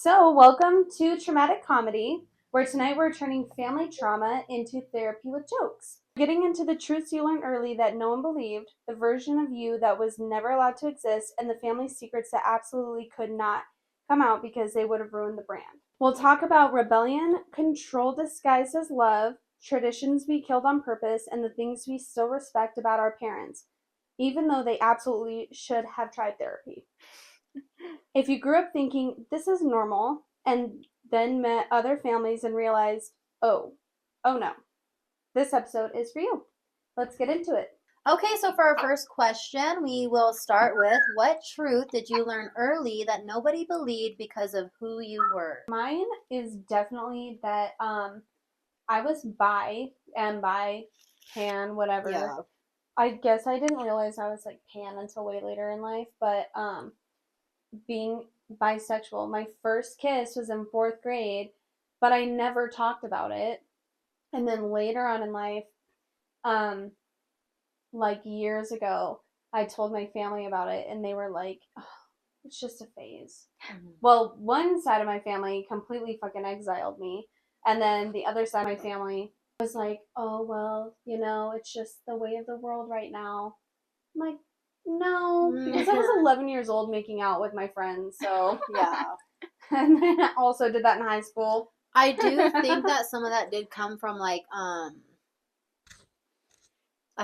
So, welcome to Traumatic Comedy, where tonight we're turning family trauma into therapy with jokes. Getting into the truths you learned early that no one believed, the version of you that was never allowed to exist, and the family secrets that absolutely could not come out because they would have ruined the brand. We'll talk about rebellion, control disguised as love, traditions we killed on purpose, and the things we still respect about our parents, even though they absolutely should have tried therapy. If you grew up thinking this is normal and then met other families and realized, oh no, this episode is for you. Let's get into it. Okay, so for our first question, we will start with what truth did you learn early that nobody believed because of who you were? Mine is definitely that I was pan, whatever. Yeah. I guess I didn't realize I was like pan until way later in life, but being bisexual, my first kiss was in 4th grade, but I never talked about it. And then later on in life, um, like years ago, I told my family about it, and they were like, oh, it's just a phase. Mm-hmm. Well, one side of my family completely fucking exiled me, and then the other side of my family was like, oh, well, it's just the way of the world right now. I'm like, no, because I was 11 years old making out with my friends, so. Yeah. And then I also did that in high school. I do think that some of that did come from I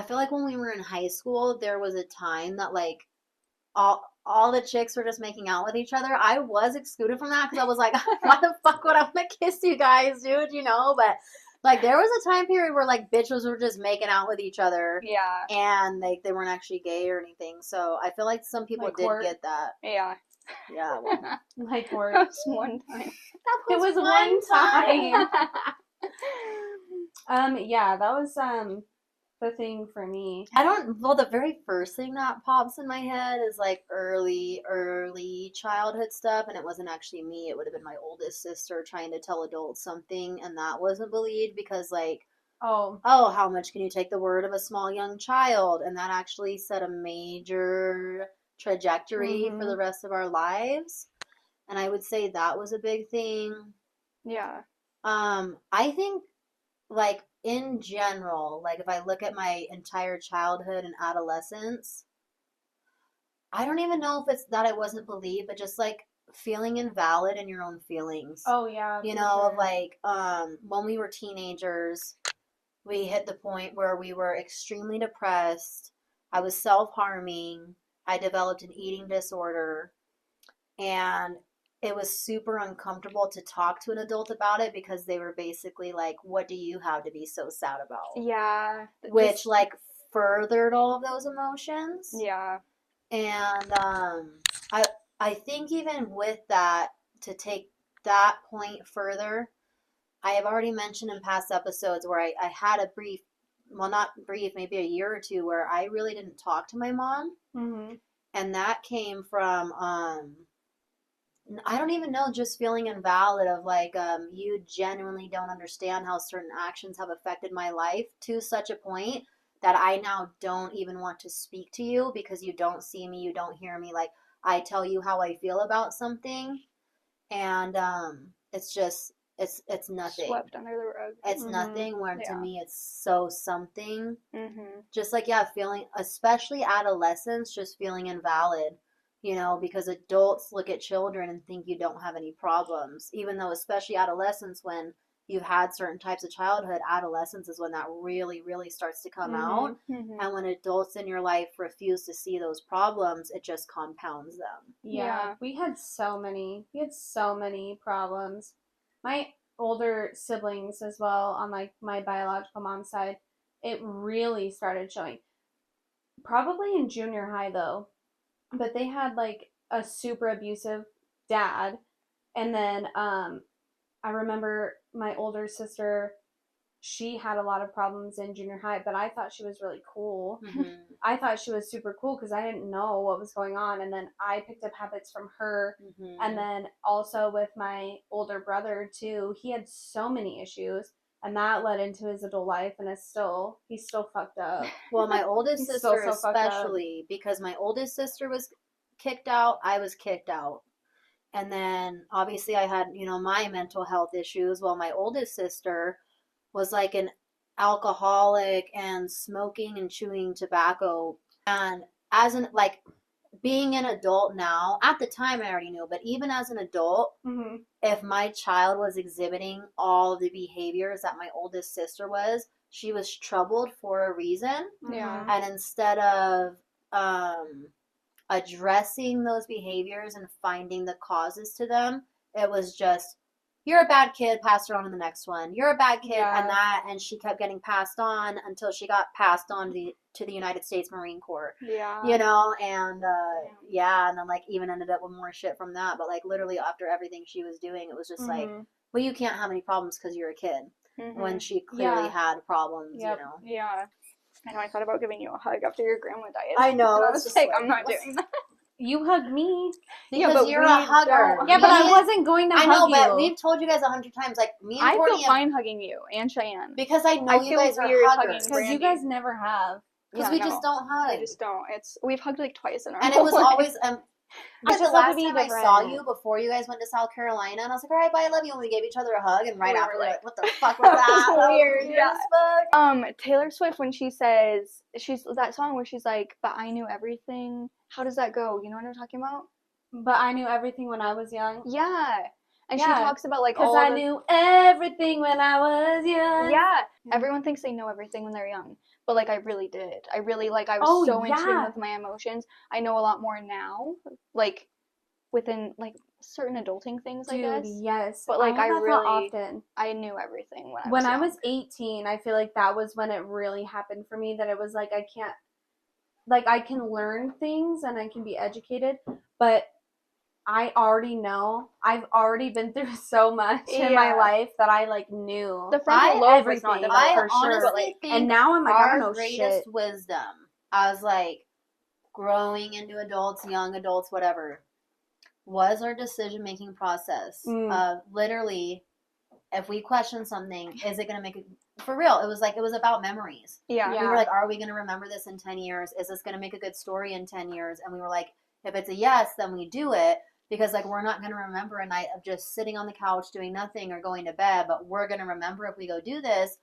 feel like when we were in high school, there was a time that all the chicks were just making out with each other. I was excluded from that because I was like, why the fuck would I want to kiss you guys, dude? But there was a time period where bitches were just making out with each other. Yeah. And they weren't actually gay or anything. So I feel like some people did get that. Yeah. Yeah. Well, like work. That was one time. It was one time. Yeah, that was the thing for me. The very first thing that pops in my head is early childhood stuff, and it wasn't actually me. It would have been my oldest sister trying to tell adults something, and that wasn't believed because oh, how much can you take the word of a small young child? And that actually set a major trajectory for the rest of our lives. And I would say that was a big thing. Yeah. I think in general, if I look at my entire childhood and adolescence, I don't even know if it's that I wasn't believed, but just feeling invalid in your own feelings. Oh yeah. Sure. When we were teenagers, we hit the point where we were extremely depressed. I was self-harming. I developed an eating disorder. And it was super uncomfortable to talk to an adult about it because they were basically like, what do you have to be so sad about? Yeah. Which, furthered all of those emotions. Yeah. And I think even with that, to take that point further, I have already mentioned in past episodes where I had a brief, well, not brief, maybe a year or two where I really didn't talk to my mom. Mm-hmm. And that came from, I don't even know, just feeling invalid of you genuinely don't understand how certain actions have affected my life to such a point that I now don't even want to speak to you because you don't see me, you don't hear me. I tell you how I feel about something, and it's just it's nothing. Swept under the rug. It's nothing. Where to me it's so something. Mm-hmm. Just feeling, especially adolescents, just feeling invalid. Because adults look at children and think you don't have any problems, even though especially adolescents, when you've had certain types of childhood, adolescence is when that really, really starts to come out. Mm-hmm. And when adults in your life refuse to see those problems, it just compounds them. Yeah. We had so many problems. My older siblings as well, on my biological mom's side, it really started showing. Probably in junior high though. But they had a super abusive dad, and then I remember my older sister, she had a lot of problems in junior high, but I thought she was really cool. Mm-hmm. I thought she was super cool because I didn't know what was going on, and then I picked up habits from her. Mm-hmm. And then also with my older brother too, he had so many issues, and that led into his adult life, and he's still fucked up. Well, my oldest sister especially, because my oldest sister was kicked out, I was kicked out. And then obviously I had, my mental health issues. Well, my oldest sister was like an alcoholic and smoking and chewing tobacco. And as an, like, being an adult now, at the time I already knew, but even as an adult, if my child was exhibiting all of the behaviors that my oldest sister was, she was troubled for a reason. Yeah. And instead of addressing those behaviors and finding the causes to them, it was just, you're a bad kid, pass her on to the next one. You're a bad kid, and she kept getting passed on until she got passed on to the United States Marine Corps. Yeah. And and then like even ended up with more shit from that. But like literally after everything she was doing, it was just like, well, you can't have any problems because you're a kid. When she clearly had problems, Yeah. I know, I thought about giving you a hug after your grandma died. I know. I was like, I'm not doing that. You hugged me. Because but you're we a hugger. Yeah, but I wasn't going to hug you. I know, but we've told you guys 100 times, like, me and I Courtney feel fine hugging you and Cheyenne. because I know you guys are huggers. Because you guys never have. Because we just don't hug. We just don't. We've hugged like twice in our And whole it was life. always but the last time I saw you before you guys went to South Carolina, and I was like, all right, bye, I love you, and we gave each other a hug, and right We after, were like, what the fuck was that? That was weird. Yeah. Taylor Swift, when she says, she's that song where she's like, but I knew everything. How does that go? You know what I'm talking about? But I knew everything when I was young. Yeah. And she talks about like all I knew everything when I was young. Yeah. Everyone thinks they know everything when they're young. But like I really did. I was so in tune with my emotions. I know a lot more now. Like within like certain adulting things, I guess. Yes. But like I really often. I knew everything when I was 18, I feel like that was when it really happened for me, that it was like I can learn things and I can be educated, but I already know. I've already been through so much in my life that I like knew. The frontal lobe was not developed for sure. But, like, and now I'm like, I don't know greatest shit. wisdom, I was like, growing into adults, young adults, whatever, was our decision making process. Literally, if we question something, is it going to make it for real? It was about memories. Yeah. We were like, are we going to remember this in 10 years? Is this going to make a good story in 10 years? And we were like, if it's a yes, then we do it. Because, like, we're not going to remember a night of just sitting on the couch doing nothing or going to bed, but we're going to remember if we go do this.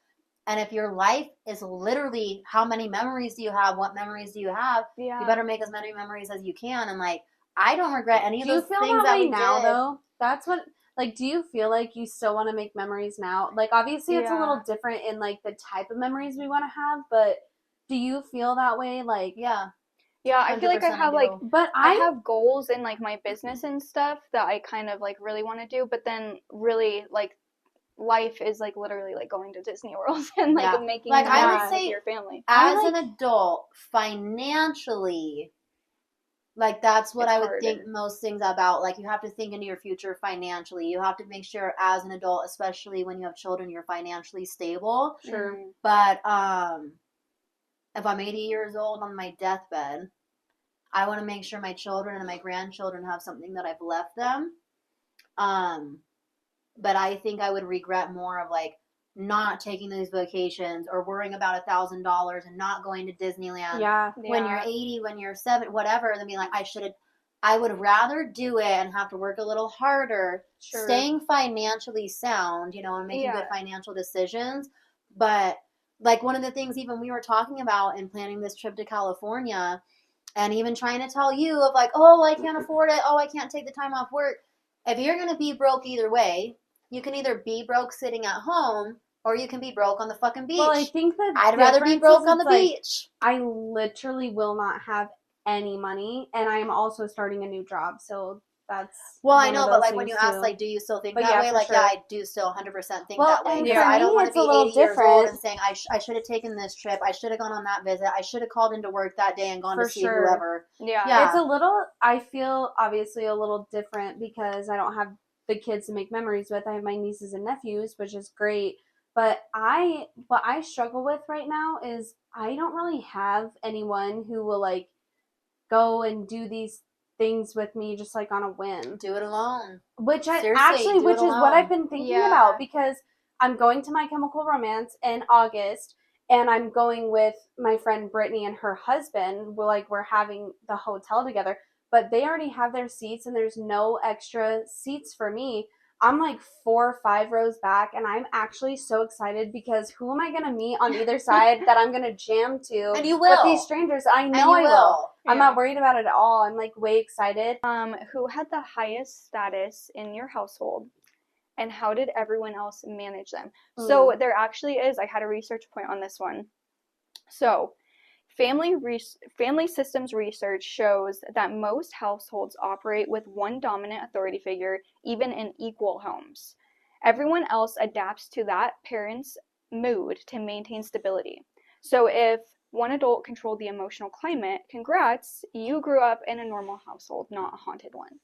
And if your life is literally how many memories do you have, what memories do you have, you better make as many memories as you can. And, like, I don't regret any of those things that we did. Do you feel that way now, though? That's what, like, do you feel like you still want to make memories now? Like, obviously it's a little different in, like, the type of memories we want to have, but do you feel that way? Like, yeah, I feel like I have like, but I have goals in like my business and stuff that I kind of like really want to do, but then really like life is like literally like going to Disney World and like making like I would say with your family. As an adult, financially, like that's what I would think most things about. Like you have to think into your future financially. You have to make sure as an adult, especially when you have children, you're financially stable. Sure. But if I'm 80 years old on my deathbed, I want to make sure my children and my grandchildren have something that I've left them. But I think I would regret more of like not taking those vacations or worrying about $1,000 and not going to Disneyland when you're 80, when you're 70, whatever, than be like, I would rather do it and have to work a little harder, staying financially sound, and making good financial decisions. But like one of the things even we were talking about in planning this trip to California and even trying to tell you of like, oh, I can't afford it. Oh, I can't take the time off work. If you're going to be broke either way, you can either be broke sitting at home or you can be broke on the fucking beach. Well, I think that I'd rather be broke on the beach. I literally will not have any money, and I'm also starting a new job, so that's I know, but like when you ask, like, do you still think that way? Like, I do still 100% think that way. Because I don't want to be 80 years old and saying I should have taken this trip. I should have gone on that visit. I should have called into work that day and gone to see whoever. Yeah, it's a little. I feel obviously a little different because I don't have the kids to make memories with. I have my nieces and nephews, which is great. But what I struggle with right now is I don't really have anyone who will like go and do these things with me just like on a whim. Do it alone. Which is what I've been thinking about, because I'm going to My Chemical Romance in August, and I'm going with my friend Brittany and her husband. We're having the hotel together. but they already have their seats and there's no extra seats for me. I'm like 4 or 5 rows back, and I'm actually so excited because who am I going to meet on either side that I'm going to jam to And you will. with these strangers? I know I will. Yeah. I'm not worried about it at all. I'm like way excited. Who had the highest status in your household, and how did everyone else manage them? So there actually is, I had a research point on this one. So family systems research shows that most households operate with one dominant authority figure, even in equal homes. Everyone else adapts to that parent's mood to maintain stability. So if one adult controlled the emotional climate, congrats, you grew up in a normal household, not a haunted one.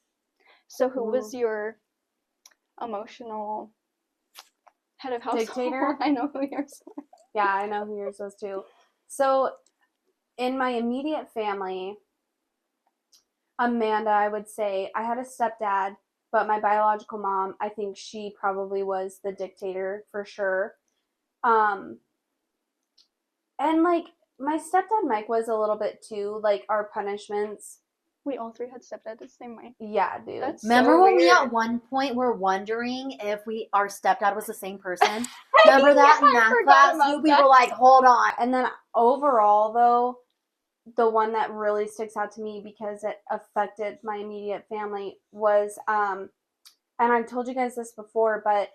So who was your emotional head of household? Dictator? I know who yours was. Yeah, I know who yours was too. So in my immediate family, Amanda, I would say, I had a stepdad, but my biological mom, I think she probably was the dictator for sure. And like my stepdad Mike was a little bit too, like our punishments. We all three had stepdad the same way. Yeah, dude. That's Remember so when weird. we at one point were wondering if our stepdad was the same person? Remember that in math class? We were like, hold on. And then overall, though, the one that really sticks out to me because it affected my immediate family was, and I've told you guys this before, but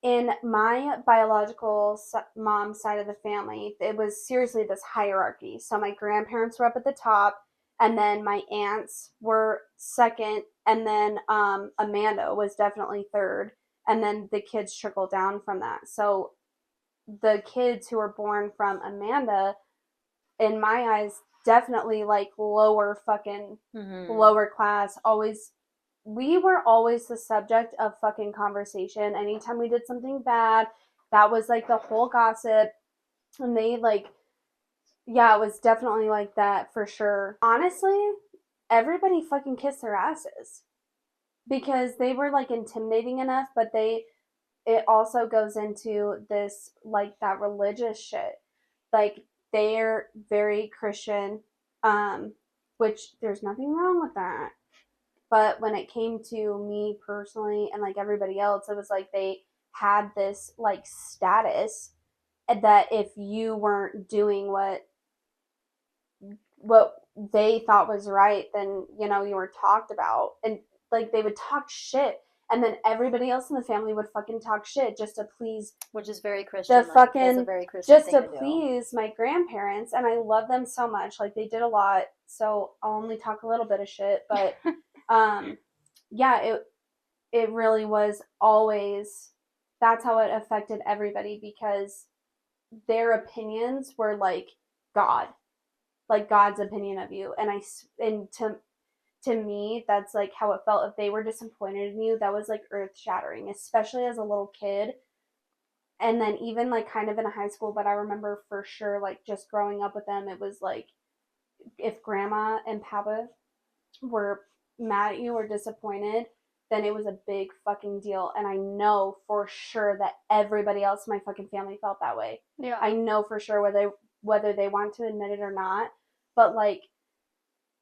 in my biological mom's side of the family, it was seriously this hierarchy. So my grandparents were up at the top, and then my aunts were second, and then Amanda was definitely third, and then the kids trickled down from that. So the kids who were born from Amanda, in my eyes, definitely like lower fucking lower class. Always, we were always the subject of fucking conversation. Anytime we did something bad, that was like the whole gossip. And they like, yeah, it was definitely like that for sure. Honestly, everybody fucking kissed their asses because they were like intimidating enough, but it also goes into this like that religious shit. Like they're very Christian, which there's nothing wrong with that. But when it came to me personally and like everybody else, it was like they had this like status that if you weren't doing what they thought was right, then you know you were talked about, and like they would talk shit, and then everybody else in the family would fucking talk shit just to please, which is very Christian. The fucking that's a very Christian just thing to to please my grandparents, and I love them so much. Like they did a lot, so I'll only talk a little bit of shit, but yeah, it really was always, that's how it affected everybody because their opinions were like God, like God's opinion of you. And to me, that's like how it felt. If they were disappointed in you, that was like earth shattering, especially as a little kid. And then even like kind of in high school, but I remember for sure like just growing up with them, it was like if grandma and papa were mad at you or disappointed, then it was a big fucking deal. And I know for sure that everybody else in my fucking family felt that way. Yeah. I know for sure whether they want to admit it or not. But like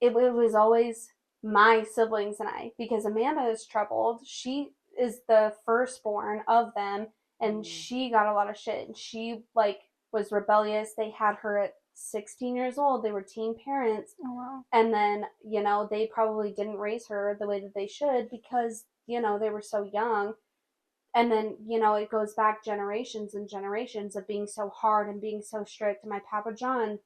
it was always my siblings and I, because Amanda is troubled. She is the firstborn of them, and she got a lot of shit. And she like was rebellious. They had her at 16 years old. They were teen parents. Oh wow. And then, you know, they probably didn't raise her the way that they should because, you know, they were so young. And then, you know, it goes back generations and generations of being so hard and being so strict. And my Papa John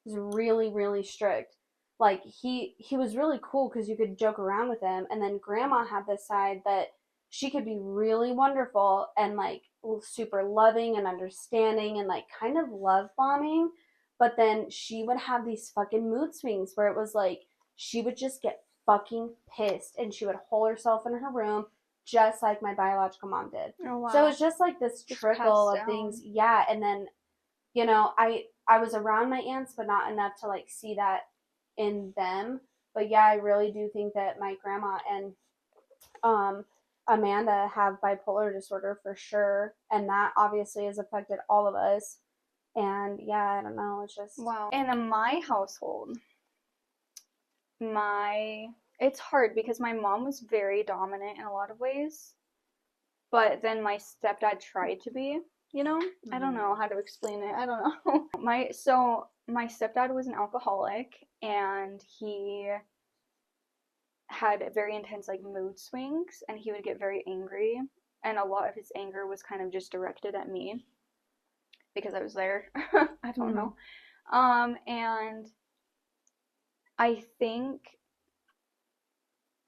was really, really strict. Like he was really cool because you could joke around with him. And then grandma had this side that she could be really wonderful and like super loving and understanding and like kind of love bombing. But then she would have these fucking mood swings where it was like she would just get fucking pissed and she would hole herself in her room just like my biological mom did. Oh wow. So it was just like this trickle of things. Yeah. And then, you know, I was around my aunts, but not enough to like see that in them. But yeah, I really do think that my grandma and Amanda have bipolar disorder for sure, and that obviously has affected all of us. And yeah, I don't know, it's just wow. And in my household, it's hard because my mom was very dominant in a lot of ways, but then my stepdad tried to be, you know? I don't know how to explain it. I don't know. My stepdad was an alcoholic, and he had very intense like mood swings, and he would get very angry, and a lot of his anger was kind of just directed at me because I was there. I don't know. And I think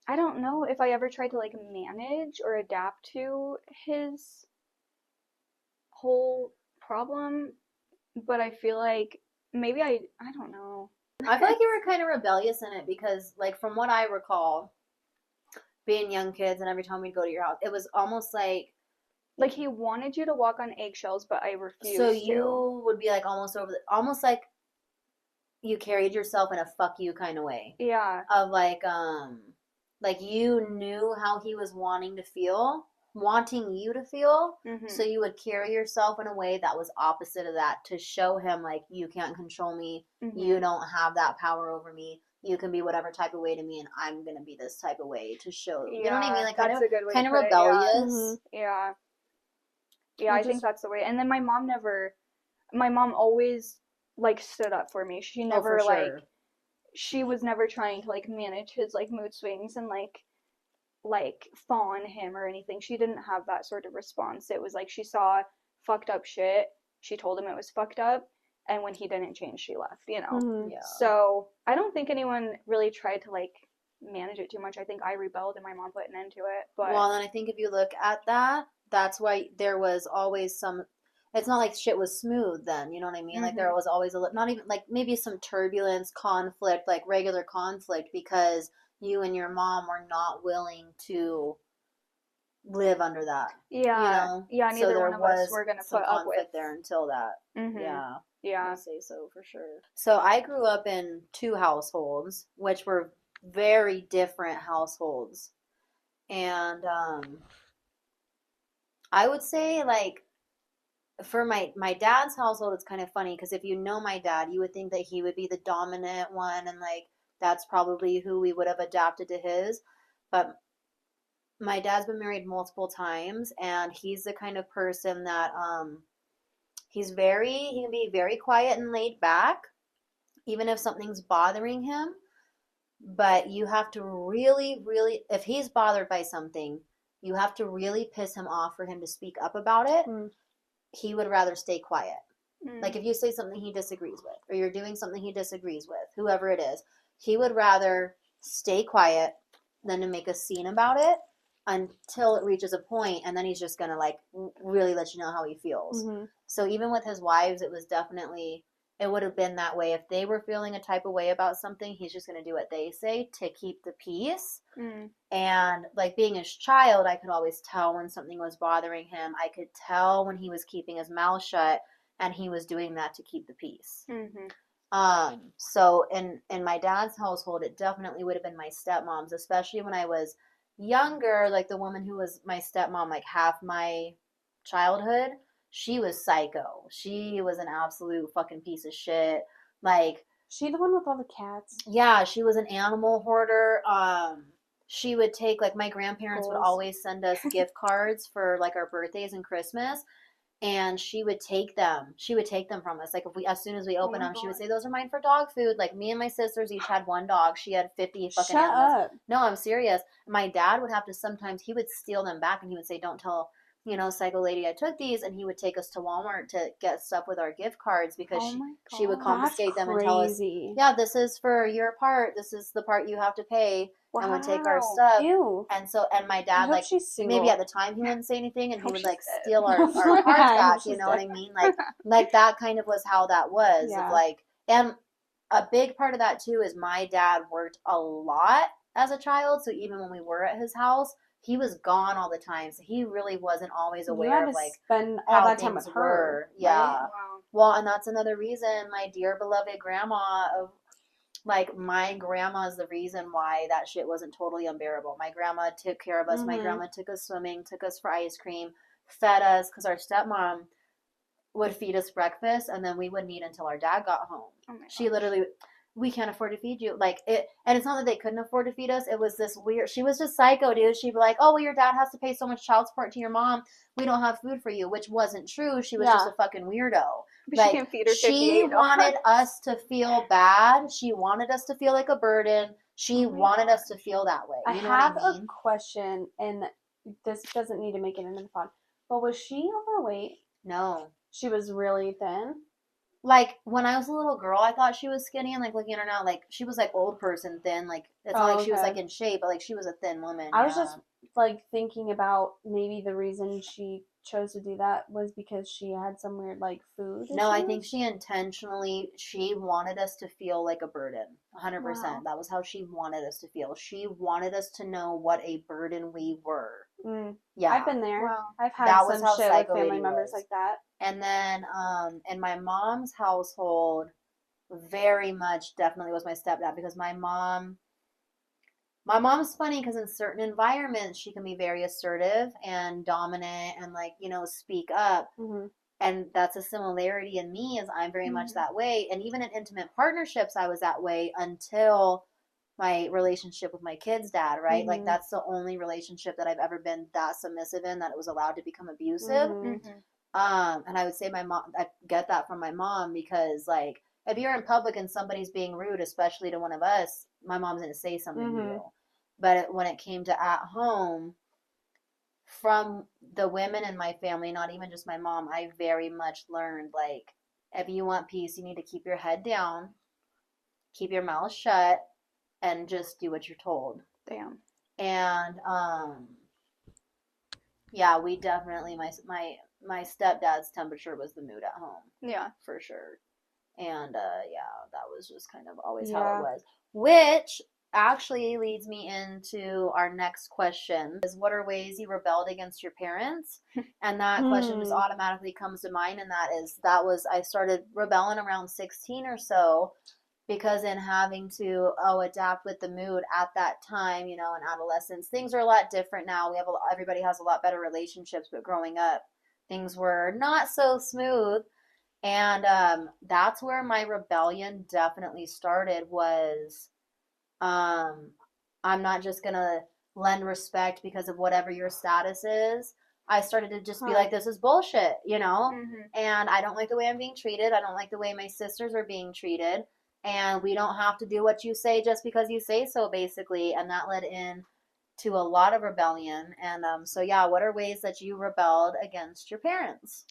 I don't know if I ever tried to like manage or adapt to his whole problem, but I feel like maybe I don't know. I feel like you were kind of rebellious in it because, like, from what I recall, being young kids and every time we'd go to your house, it was almost like he wanted you to walk on eggshells, but I refused. So you would be like almost almost like you carried yourself in a fuck you kind of way. Yeah. Of like you knew how he was wanting you to feel, so you would carry yourself in a way that was opposite of that to show him like you can't control me, you don't have that power over me. You can be whatever type of way to me, and I'm gonna be this type of way to show. You know what I mean? Like kind of rebellious. Yeah. Yeah, I think that's the way. And then my mom always like stood up for me. She never she was never trying to like manage his like mood swings and like fawn him or anything. She didn't have that sort of response. It was like she saw fucked up shit, she told him it was fucked up, and when he didn't change, she left, you know. Yeah. So I don't think anyone really tried to like manage it too much. I think I rebelled and my mom put an end to it. But well, and I think if you look at that, that's why there was always some. It's not like shit was smooth then, you know what I mean? Like there was always not even like maybe some turbulence, conflict, like regular conflict, because you and your mom were not willing to live under that. Yeah. You know? Yeah, neither one of us were gonna put up with there until that. Yeah. I say so for sure. So I grew up in 2 households, which were very different households. And I would say like for my dad's household, it's kind of funny because if you know my dad, you would think that he would be the dominant one, and like that's probably who we would have adapted to his. But my dad's been married multiple times, and he's the kind of person that he can be very quiet and laid back, even if something's bothering him. But you have to really, really, if he's bothered by something, you have to really piss him off for him to speak up about it. He would rather stay quiet. Like if you say something he disagrees with, or you're doing something he disagrees with, whoever it is, he would rather stay quiet than to make a scene about it until it reaches a point, and then he's just gonna like really let you know how he feels. So even with his wives, it would have been that way. If they were feeling a type of way about something, he's just gonna do what they say to keep the peace. And like being his child, I could always tell when something was bothering him. I could tell when he was keeping his mouth shut, and he was doing that to keep the peace. So in my dad's household, it definitely would have been my stepmom's, especially when I was younger. Like the woman who was my stepmom, like half my childhood, she was psycho. She was an absolute fucking piece of shit. Like she the one with all the cats? Yeah, she was an animal hoarder. She would take like my grandparents would always send us gift cards for like our birthdays and Christmas. And she would take them. She would take them from us. Like as soon as we opened them, she would say, "Those are mine for dog food." Like me and my sisters each had one dog. She had 50 fucking animals. Shut up. No, I'm serious. My dad would have to sometimes he would steal them back, and he would say, "Don't tell psycho lady I took these," and he would take us to Walmart to get stuff with our gift cards because she would confiscate them and tell us, "Yeah, this is for your part. This is the part you have to pay." Wow. And would take our stuff. Ew. And my dad, like, maybe at the time he wouldn't say anything, and he would, like, steal our cards back, you know what I mean? Like, that kind of was how that was. Yeah. Of, like, and a big part of that, too, is my dad worked a lot as a child, so even when we were at his house, he was gone all the time, so he really wasn't always aware of, like, spend all that time with her. Yeah. Right? Wow. Well, and that's another reason my dear beloved grandma of like, my grandma is the reason why that shit wasn't totally unbearable. My grandma took care of us. My grandma took us swimming, took us for ice cream, fed us, because our stepmom would feed us breakfast, and then we wouldn't eat until our dad got home. Oh my gosh. She literally, we can't afford to feed you. Like it, and it's not that they couldn't afford to feed us. It was this weird. She was just psycho, dude. She'd be like, "Oh, well, your dad has to pay so much child support to your mom. We don't have food for you," which wasn't true. She was just a fucking weirdo. But like she can feed her she wanted us to feel bad. She wanted us to feel like a burden. She wanted us to feel that way. You know have what I mean? a question, and this doesn't need to make it into the pod, but was she overweight? No. She was really thin? Like, when I was a little girl, I thought she was skinny, and, like, looking at her now, like, she was, like, old person thin. Like, it's not like she was, like, in shape, but, like, she was a thin woman. I was just, like, thinking about maybe the reason she chose to do that was because she had some weird, like, food issues? No, I think she wanted us to feel like a burden. 100%. Wow. That was how she wanted us to feel. She wanted us to know what a burden we were. Yeah. I've been there. Wow. I've had some shit with family members like that. And then, in my mom's household, very much definitely was my stepdad, because my mom's funny because in certain environments she can be very assertive and dominant and, like, you know, speak up. And that's a similarity in me, is I'm very much that way. And even in intimate partnerships, I was that way until my relationship with my kid's dad, right? Like, that's the only relationship that I've ever been that submissive in, that it was allowed to become abusive. And I would say my mom, I get that from my mom, because, like, if you're in public and somebody's being rude, especially to one of us, my mom's going to say something to you. But when it came to at home, from the women in my family, not even just my mom, I very much learned, like, if you want peace, you need to keep your head down, keep your mouth shut, and just do what you're told. Damn. And, yeah, we definitely, my stepdad's temperature was the mood at home. Yeah. For sure. And, yeah, that was just kind of always how it was. Which actually leads me into our next question, is what are ways you rebelled against your parents? And that question just automatically comes to mind, and I started rebelling around 16 or so, because in having to adapt with the mood at that time, you know, in adolescence, things are a lot different now. Everybody has a lot better relationships, but growing up, things were not so smooth. And that's where my rebellion definitely started, was I'm not just going to lend respect because of whatever your status is. I started to just be like, this is bullshit, you know? And I don't like the way I'm being treated. I don't like the way my sisters are being treated. And we don't have to do what you say just because you say so, basically. And that led in to a lot of rebellion. And so, yeah, what are ways that you rebelled against your parents?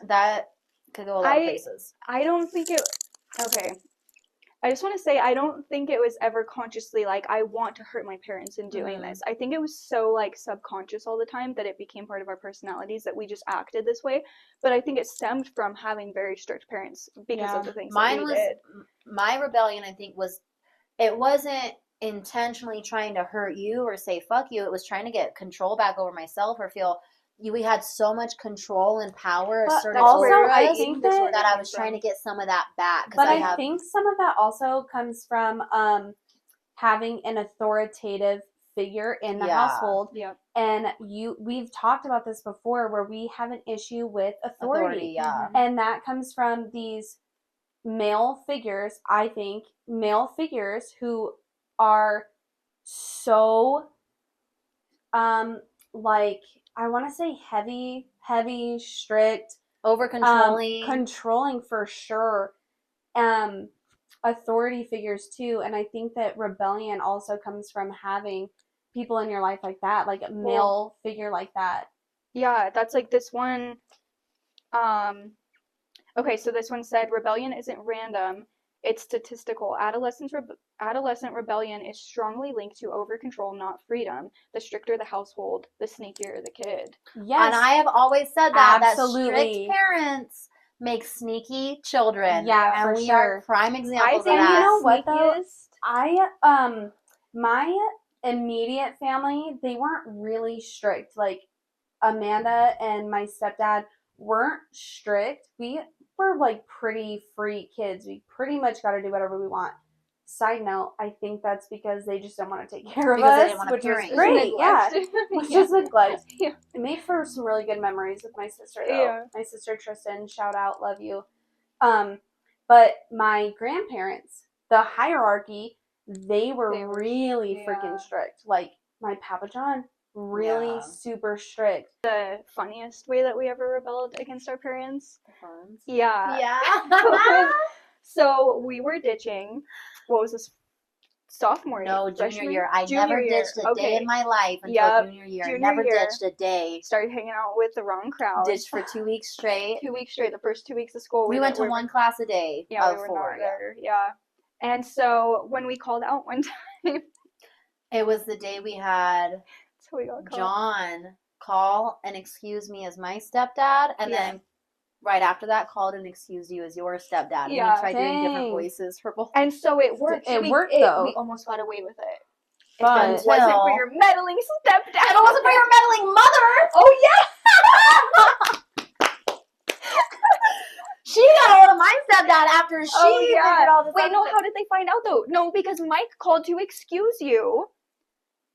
That could go a lot of places. I don't think it... Okay. I just want to say, I don't think it was ever consciously like, I want to hurt my parents in doing this. I think it was so, like, subconscious all the time that it became part of our personalities that we just acted this way. But I think it stemmed from having very strict parents because of the things that we did. My rebellion, I think, it wasn't intentionally trying to hurt you or say fuck you. It was trying to get control back over myself, or feel we had so much control and power asserted over us, I think that I was trying to get some of that back. But I think some of that also comes from having an authoritative figure in the household. Yeah. And we've talked about this before, where we have an issue with authority. And that comes from these male figures, I think, who are so like, I want to say heavy, strict, over controlling for sure. Authority figures too, and I think that rebellion also comes from having people in your life like that, like a male figure like that. Yeah, that's like this one. Okay, so this one said rebellion isn't random. It's statistical. Adolescent rebellion is strongly linked to over-control, not freedom. The stricter the household, the sneakier the kid. Yes. And I have always said that. Absolutely. That strict parents make sneaky children. Yeah, and for we sure. are prime examples of that. And you know what, though? My immediate family, they weren't really strict. Like, Amanda and my stepdad weren't strict. We were, like, pretty free kids. We pretty much got to do whatever we want. Side note, I think that's because they just don't want to take care of us, which was great. Yeah, which is neglect. Yeah. It made for some really good memories with my sister, though. Yeah. My sister Tristan, shout out, love you. But my grandparents, the hierarchy, they were really freaking strict. Like my Papa John, really super strict. The funniest way that we ever rebelled against our parents. The funds. Yeah. Yeah. So we were ditching. What was this? Sophomore year? No, junior freshman? year. I never ditched a day in my life until junior year. Junior never year. ditched a day. Started hanging out with the wrong crowd. Ditched for 2 weeks straight. 2 weeks straight. The first 2 weeks of school. We went to one class a day. Yeah, of we were 4. not there. Yeah. And so when we called out one time, it was the day we had so we got called. John call and excuse me as my stepdad, and then right after that called and excused you as your stepdad. And we tried doing different voices for both. And so it worked. It worked though. We almost got away with it. But if it wasn't for your meddling stepdad. If it wasn't for your meddling mother. Oh yeah. She got a hold of my stepdad after she figured all this out. Wait, no, how did they find out though? No, because Mike called to excuse you.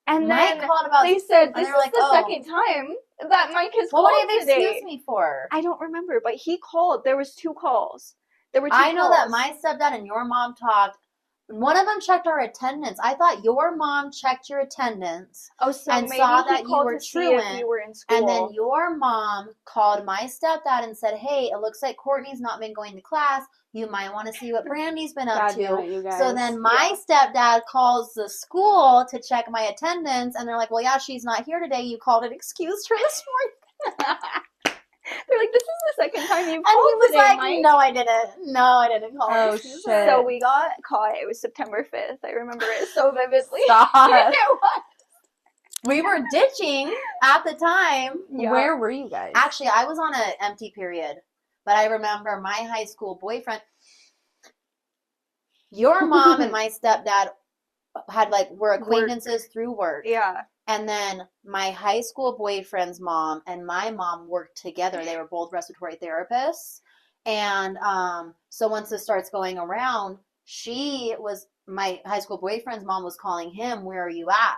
And Mike then called about they said this is like, the second time that Mike has called what did they today. excuse me for? I don't remember, but he called. There was 2 calls. There were 2 I know calls. that my stepdad and your mom talked. One of them checked our attendance. I thought your mom checked your attendance and maybe saw that you were truant. You were in school. And then your mom called my stepdad and said, hey, it looks like Courtney's not been going to class. You might want to see what Brandy's been up to. So then my stepdad calls the school to check my attendance. And they're like, well, yeah, she's not here today. You called it excused her this morning. They're like, this is the second time you've called. And he was today, like, Mike. no, I didn't. No, I didn't call. Oh, shit. So we got caught. It was September 5th. I remember it so vividly. Stop. It was. We were ditching at the time. Yeah. Where were you guys? Actually, I was on an empty period. But I remember my high school boyfriend. Your mom and my stepdad were acquaintances through work. Yeah. And then my high school boyfriend's mom and my mom worked together. They were both respiratory therapists. And so once this starts going around, my high school boyfriend's mom was calling him, where are you at?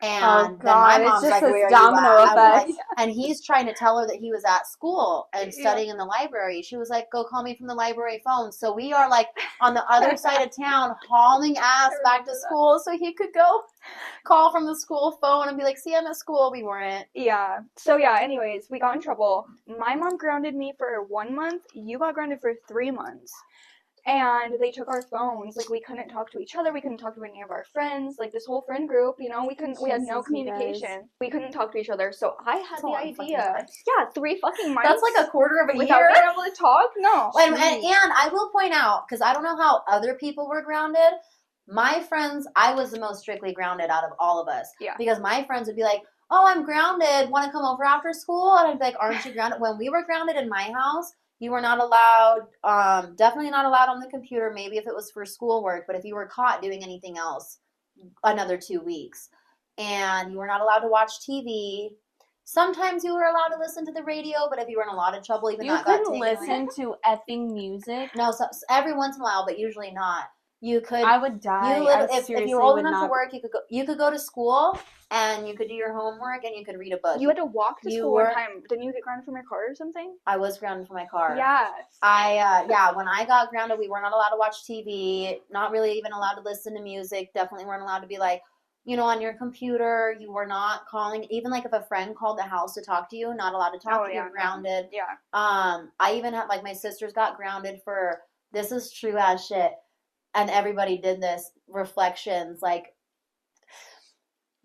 And then my mom's like, where are domino effect. Like, and he's trying to tell her that he was at school and studying in the library. She was like, go call me from the library phone. So we are like on the other side of town hauling ass back to school so he could go call from the school phone and be like, see, I'm at school. We weren't. Yeah. So yeah, anyways, we got in trouble. My mom grounded me for 1 month. You got grounded for 3 months. And they took our phones. Like, we couldn't talk to each other. We couldn't talk to any of our friends. Like, this whole friend group, we had no communication. We couldn't talk to each other. So I had the idea. Yeah, 3 fucking months. That's like a quarter of a without year. being able to talk? No. And I will point out, because I don't know how other people were grounded. My friends, I was the most strictly grounded out of all of us. Yeah. Because my friends would be like, oh, I'm grounded. Want to come over after school? And I'd be like, aren't you grounded? When we were grounded in my house, you were not allowed, definitely not allowed on the computer, maybe if it was for schoolwork, but if you were caught doing anything else, another 2 weeks. And you were not allowed to watch TV. Sometimes you were allowed to listen to the radio, but if you were in a lot of trouble, even that got taken away. You couldn't listen to effing music? No, every once in a while, but usually not. You could. I would die. If you were old enough to work, you could go to school and you could do your homework and you could read a book. You had to walk to school one time. Didn't you get grounded from your car or something? I was grounded from my car. Yes. When I got grounded, we were not allowed to watch TV. Not really even allowed to listen to music. Definitely weren't allowed to be like, on your computer. You were not calling. Even like if a friend called the house to talk to you, not allowed to talk to you. Grounded. Yeah. I even had my sisters got grounded for, this is true as shit. And everybody did this, reflections,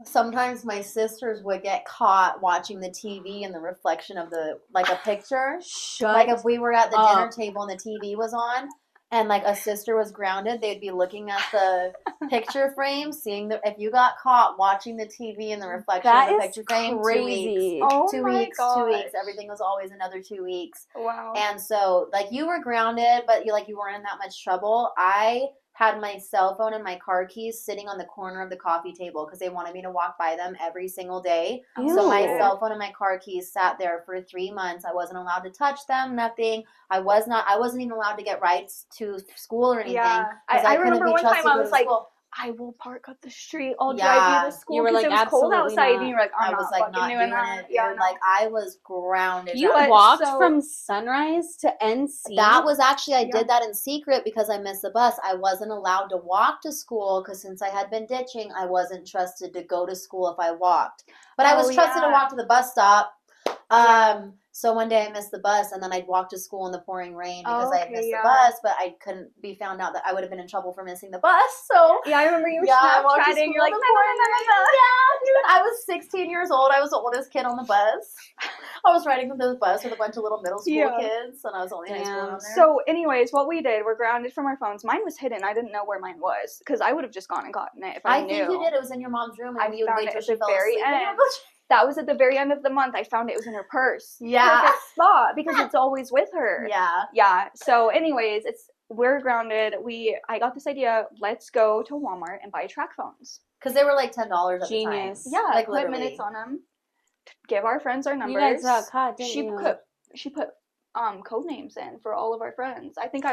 sometimes my sisters would get caught watching the TV and the reflection of a picture. If we were at the dinner table and the TV was on and a sister was grounded, they'd be looking at the picture frame, seeing if you got caught watching the TV and the reflection of the picture frame, crazy. 2 weeks. Oh 2 my weeks, gosh. 2 weeks. Everything was always another 2 weeks. Wow. And so you were grounded, but you weren't in that much trouble. I had my cell phone and my car keys sitting on the corner of the coffee table because they wanted me to walk by them every single day. Ew. So my cell phone and my car keys sat there for 3 months. I wasn't allowed to touch them, nothing. I wasn't even allowed to get rides to school or anything. Yeah. I remember one time I was like, I will park up the street. I'll drive you to school. You were like, it was cold outside, not. and you're like, I I'm was not like, fucking not doing doing that. it, dude. Yeah, no. Like, I was grounded. You walked from Sunrise to NC? That was actually, I did that in secret because I missed the bus. I wasn't allowed to walk to school because since I had been ditching, I wasn't trusted to go to school if I walked. But I was trusted to walk to the bus stop. So one day I missed the bus, and then I'd walk to school in the pouring rain because I had missed the bus, but I couldn't be found out that I would have been in trouble for missing the bus. So I remember you Snapchatting. You're like, dude, I was 16 years old. I was the oldest kid on the bus. I was riding the bus with a bunch of little middle school kids, and I was only high school on there. So, anyways, what we did, we're grounded from our phones. Mine was hidden. I didn't know where mine was because I would have just gone and gotten it if I knew. I think you did. It was in your mom's room, and I we would found wait it till at she the fell very asleep. end. That was at the very end of the month. I found it was in her purse. Yeah. Perfect spot because it's always with her. Yeah. Yeah. So, anyways, we're grounded. I got this idea. Let's go to Walmart and buy track phones because they were like $10 at the time. Yeah, like put literally. minutes on them. Give our friends our numbers. You guys got caught, didn't you? She put code names in for all of our friends. I think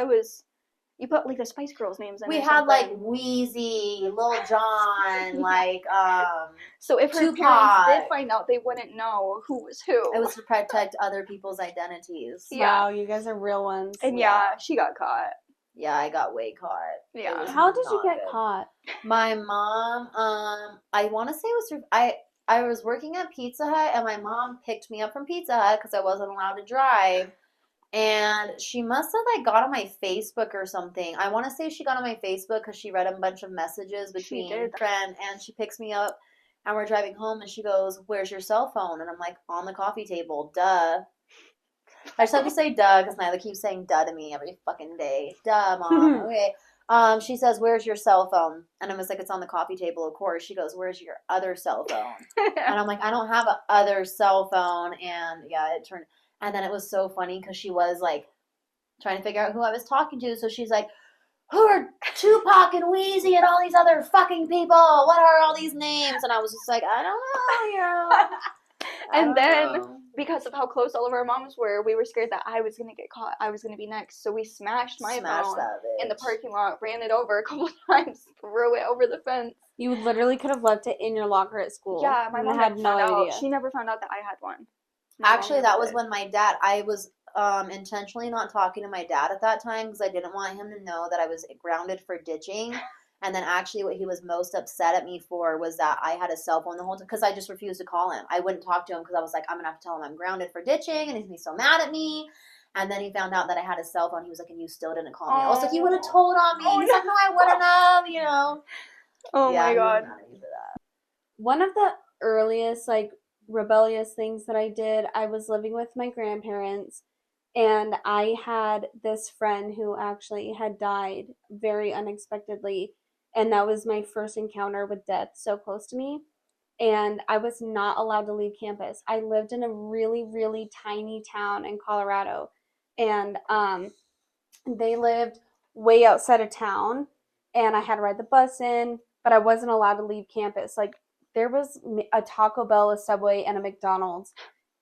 you put like the Spice Girls names in. We had like Wheezy, Lil Jon, like so if her Tupac. parents did find out, they wouldn't know who was who. It was to protect other people's identities. Wow, you guys are real ones. And she got caught. Yeah, I got way caught. Yeah. How did you get caught? My mom, I want to say it was I was working at Pizza Hut, and my mom picked me up from Pizza Hut because I wasn't allowed to drive. And she must have like got on my Facebook or something. I want to say she got on my Facebook because she read a bunch of messages between a friend, and she picks me up, and we're driving home, and she goes, "Where's your cell phone?" And I'm like, "On the coffee table, duh." I just have to say duh because Nyla keeps saying duh to me every fucking day. Duh, Mom. Okay. She says, "Where's your cell phone?" And I was like, "It's on the coffee table, of course." She goes, "Where's your other cell phone?" And I'm like, "I don't have a other cell phone." And yeah, it turned. And then it was so funny because she was like trying to figure out who I was talking to. So she's like, "Who are Tupac and Wheezy and all these other fucking people? What are all these names?" And I was just like, "I don't know, And then because of how close all of our moms were, we were scared that I was going to get caught. I was going to be next. So we smashed my phone in the parking lot, ran it over a couple times, threw it over the fence. You literally could have left it in your locker at school. Yeah, my mom had no idea. She never found out that I had one. Actually, that was when my dad, I was intentionally not talking to my dad at that time because I didn't want him to know that I was grounded for ditching. And then actually what he was most upset at me for was that I had a cell phone the whole time because I just refused to call him. I wouldn't talk to him because I was like, I'm going to have to tell him I'm grounded for ditching and he's going to be so mad at me. And then he found out that I had a cell phone. He was like, "And you still didn't call me." I was like, "You would have told on me." He's like, "No, I wouldn't have, you know." Oh my God. One of the earliest, like, rebellious things that I did, I was living with my grandparents, and I had this friend who actually had died very unexpectedly, and that was my first encounter with death so close to me, and I was not allowed to leave campus. I lived in a really, really tiny town in Colorado, and they lived way outside of town, and I had to ride the bus in, but I wasn't allowed to leave campus. Like, there was a Taco Bell, a Subway, and a McDonald's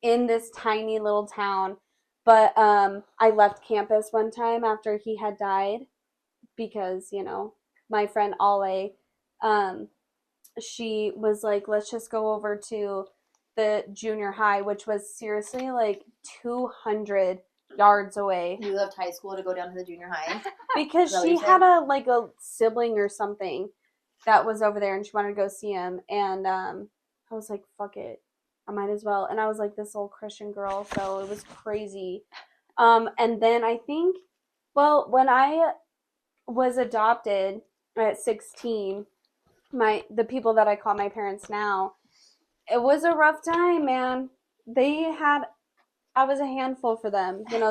in this tiny little town. But I left campus one time after he had died because, my friend Ale, she was like, "Let's just go over to the junior high," which was seriously like 200 yards away. You left high school to go down to the junior high? Because she had a sibling or something that was over there and she wanted to go see him, and I was like, fuck it, I might as well. And I was like this old Christian girl, so it was crazy. And then I think, well, when I was adopted at 16, the people that I call my parents now, it was a rough time, man. I was a handful for them. They're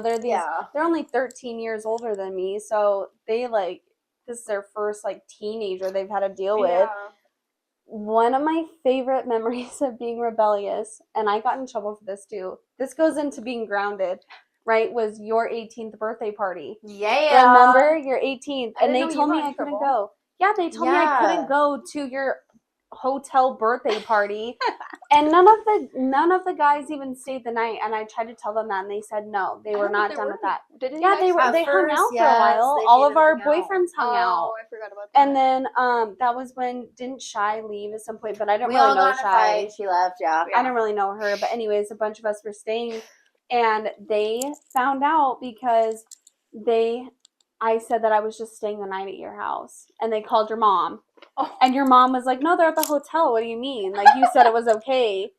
only 13 years older than me, so they this is their first teenager they've had to deal with. One of my favorite memories of being rebellious, and I got in trouble for this too. This goes into being grounded, right? Was your 18th birthday party. Yeah. Remember your 18th? And they told me I couldn't go. Yeah, they told me I couldn't go to your hotel birthday party. And none of the guys even stayed the night, and I tried to tell them that, and they said no, they were not done with that. Yeah, they hung out for a while. All of our boyfriends hung out. I forgot about that. And then that was when didn't Shy leave at some point, but I didn't we really all know got in a Shy. fight. She left, yeah. I didn't really know her, but anyways, a bunch of us were staying, and they found out because I said that I was just staying the night at your house, and they called your mom. Oh. And your mom was like, no, they're at the hotel. What do you mean? Like, you said it was okay.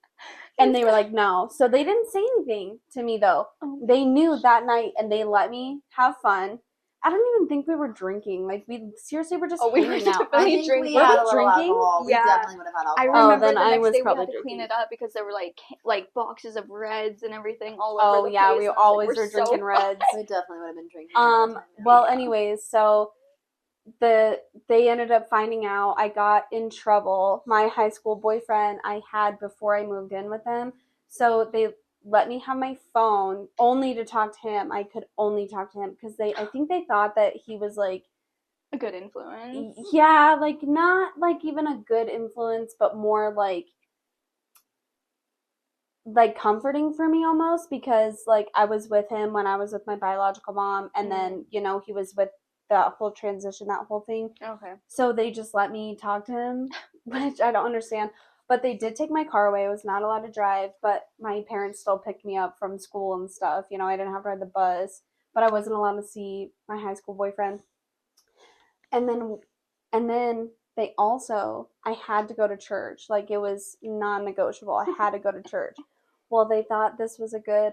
And they were like, no. So they didn't say anything to me, though. Oh. They knew that night, and they let me have fun. I don't even think we were drinking. Like, we seriously were just hanging out. I think we had a little alcohol. Yeah. We definitely would have had alcohol. I remember the next day we had to clean it up because there were like boxes of Reds and everything all over the place. Oh, yeah, we always were drinking Reds. We definitely would have been drinking. Well, anyways, so they ended up finding out. I got in trouble. My high school boyfriend I had before I moved in with them, so they let me have my phone only to talk to him. I could only talk to him because I think they thought that he was like a good influence. Yeah, like not like even a good influence, but more like comforting for me almost, because like I was with him when I was with my biological mom, and then he was with that whole transition, that whole thing. Okay. So they just let me talk to him, which I don't understand. But they did take my car away. I was not allowed to drive, but my parents still picked me up from school and stuff. I didn't have to ride the bus, but I wasn't allowed to see my high school boyfriend. And then they also, I had to go to church. Like, it was non-negotiable. I had to go to church. Well, they thought this was a good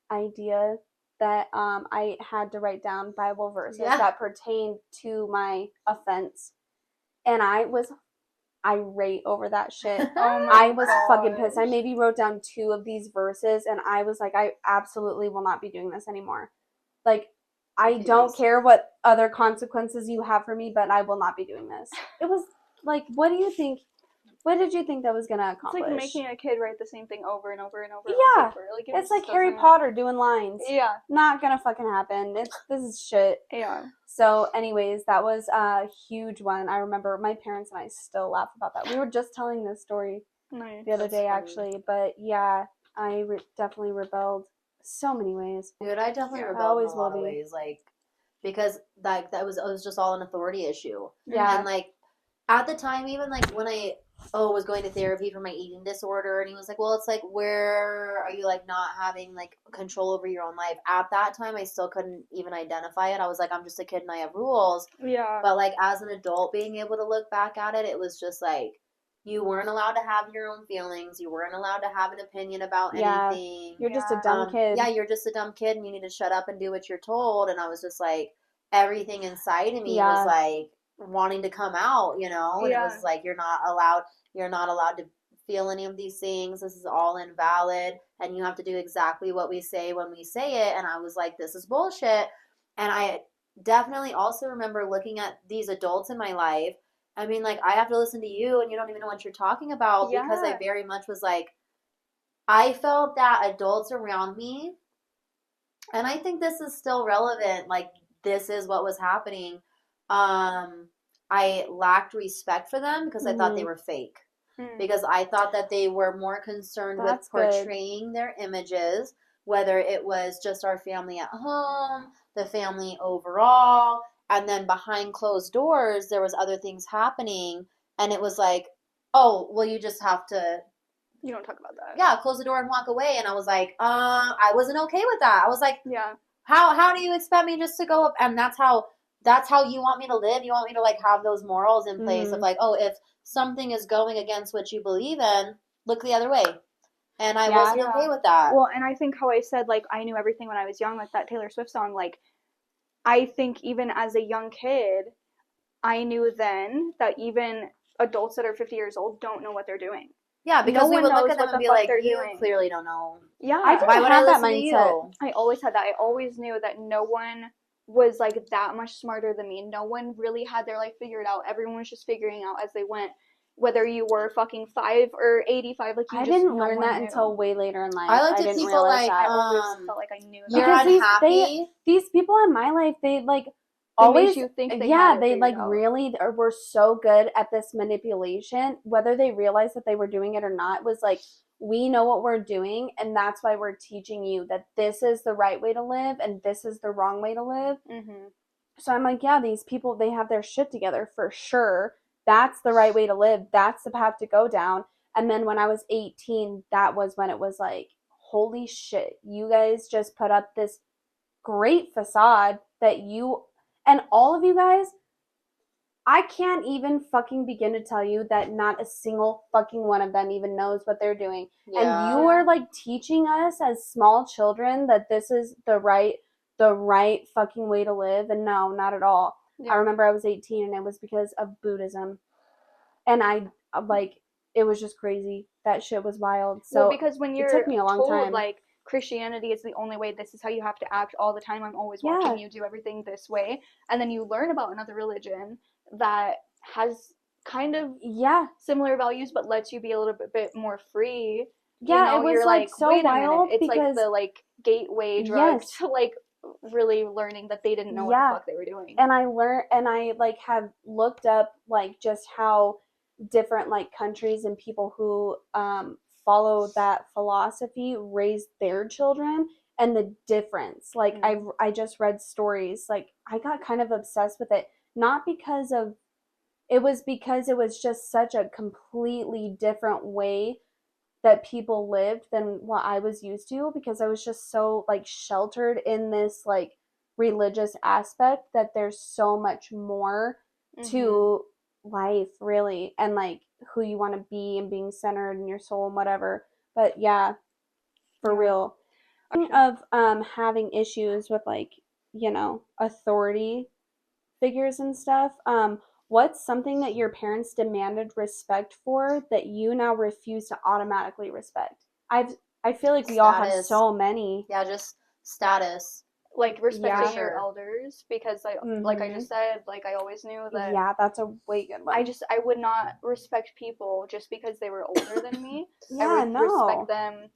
idea that I had to write down Bible verses that pertained to my offense. And I was irate over that shit. I was fucking pissed. I maybe wrote down 2 of these verses, and I was like, I absolutely will not be doing this anymore. Like, I don't care what other consequences you have for me, but I will not be doing this. It was like, what did you think that was going to accomplish? It's like making a kid write the same thing over and over and over. Yeah. And over. Like, it's like Harry Potter doing lines. Yeah. Not going to fucking happen. This is shit. Yeah. So anyways, that was a huge one. I remember my parents and I still laugh about that. We were just telling this story the other day, actually. But yeah, I definitely rebelled so many ways. Dude, I definitely rebelled in a lot of ways. Like, because like it was just all an authority issue. Yeah. And like at the time, even like when I was going to therapy for my eating disorder, and he was like, well, it's like, where are you like not having like control over your own life? At that time, I still couldn't even identify it. I was like, I'm just a kid and I have rules. Yeah. But like as an adult, being able to look back at it, it was just like, you weren't allowed to have your own feelings. You weren't allowed to have an opinion about anything. You're just a dumb kid. Yeah, you're just a dumb kid, and you need to shut up and do what you're told. And I was just like, everything inside of me was like wanting to come out, And it was like, you're not allowed to feel any of these things. This is all invalid, and you have to do exactly what we say when we say it. And I was like, this is bullshit. And I definitely also remember looking at these adults in my life. I mean, like, I have to listen to you, and you don't even know what you're talking about, because I very much was like, I felt that adults around me, and I think this is still relevant, like, this is what was happening. I lacked respect for them because I thought they were fake. Because I thought that they were more concerned with portraying their images, whether it was just our family at home, the family overall. And then behind closed doors, there was other things happening. And it was like, oh, well, you just have to... You don't talk about that. Yeah, close the door and walk away. And I was like, I wasn't okay with that. I was like, yeah. How do you expect me just to go up? And that's how you want me to live? You want me to, like, have those morals in place of, like, oh, if something is going against what you believe in, look the other way. And I wasn't okay with that. Well, and I think how I said, like, I knew everything when I was young, like that Taylor Swift song, like, I think even as a young kid, I knew then that even adults that are 50 years old don't know what they're doing. Yeah, because we would look at them and be like, you clearly don't know. Yeah. Why would I listen to you? I always had that. I always knew that no one was, like, that much smarter than me. No one really had their life figured out. Everyone was just figuring out as they went. Whether you were fucking 5 or 85, like, I didn't learn that until way later in life. I looked at people like, I always felt like I knew that. You're unhappy. These people in my life, they, like, always, made you think they yeah, had it they figured like out. really were so good at this manipulation, whether they realized that they were doing it or not, was like, we know what we're doing, and that's why we're teaching you that this is the right way to live and this is the wrong way to live. Mm-hmm. So I'm like, yeah, these people, they have their shit together for sure. That's the right way to live. That's the path to go down. And then when I was 18, that was when it was like, holy shit, you guys just put up this great facade that you, and all of you guys, I can't even fucking begin to tell you that not a single fucking one of them even knows what they're doing. Yeah. And you are like teaching us as small children that this is the right fucking way to live, and no, not at all. Yeah. I remember I was 18 and it was because of Buddhism. And I like, it was just crazy. That shit was wild. So well, because when it you're took me a long told time. like Christianity is the only way, this is how you have to act all the time, I'm always watching you do everything this way, and then you learn about another religion that has kind of similar values but lets you be a little bit more free. Yeah, it was you're like so wait a wild minute, it's because like the like gateway drug to like really learning that they didn't know what the fuck they were doing. And I learned, and I like have looked up like just how different like countries and people who follow that philosophy raise their children, and the difference. Like I just read stories, like I got kind of obsessed with it, not because of, it was because it was just such a completely different way that people lived than what I was used to, because I was just so like sheltered in this like religious aspect that there's so much more to life, really, and like who you want to be and being centered in your soul and whatever. But yeah, for real. Of having issues with like, authority figures and stuff. What's something that your parents demanded respect for that you now refuse to automatically respect? I feel like we all have so many. Yeah, just status. Like respecting your elders, because like I just said, like I always knew that. Yeah, that's a way good one. I would not respect people just because they were older than me. I would respect them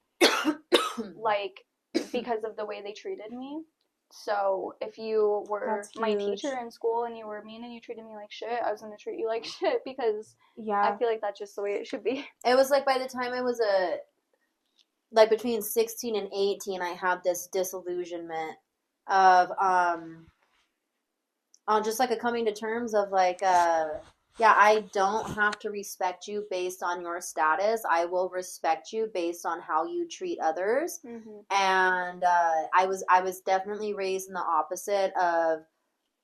like because of the way they treated me. So if you were my teacher in school and you were mean and you treated me like shit, I was gonna treat you like shit, because I feel like that's just the way it should be. It was like by the time I was like between 16 and 18, I had this disillusionment of on just like a coming to terms of like yeah, I don't have to respect you based on your status. I will respect you based on how you treat others. And I was definitely raised in the opposite of,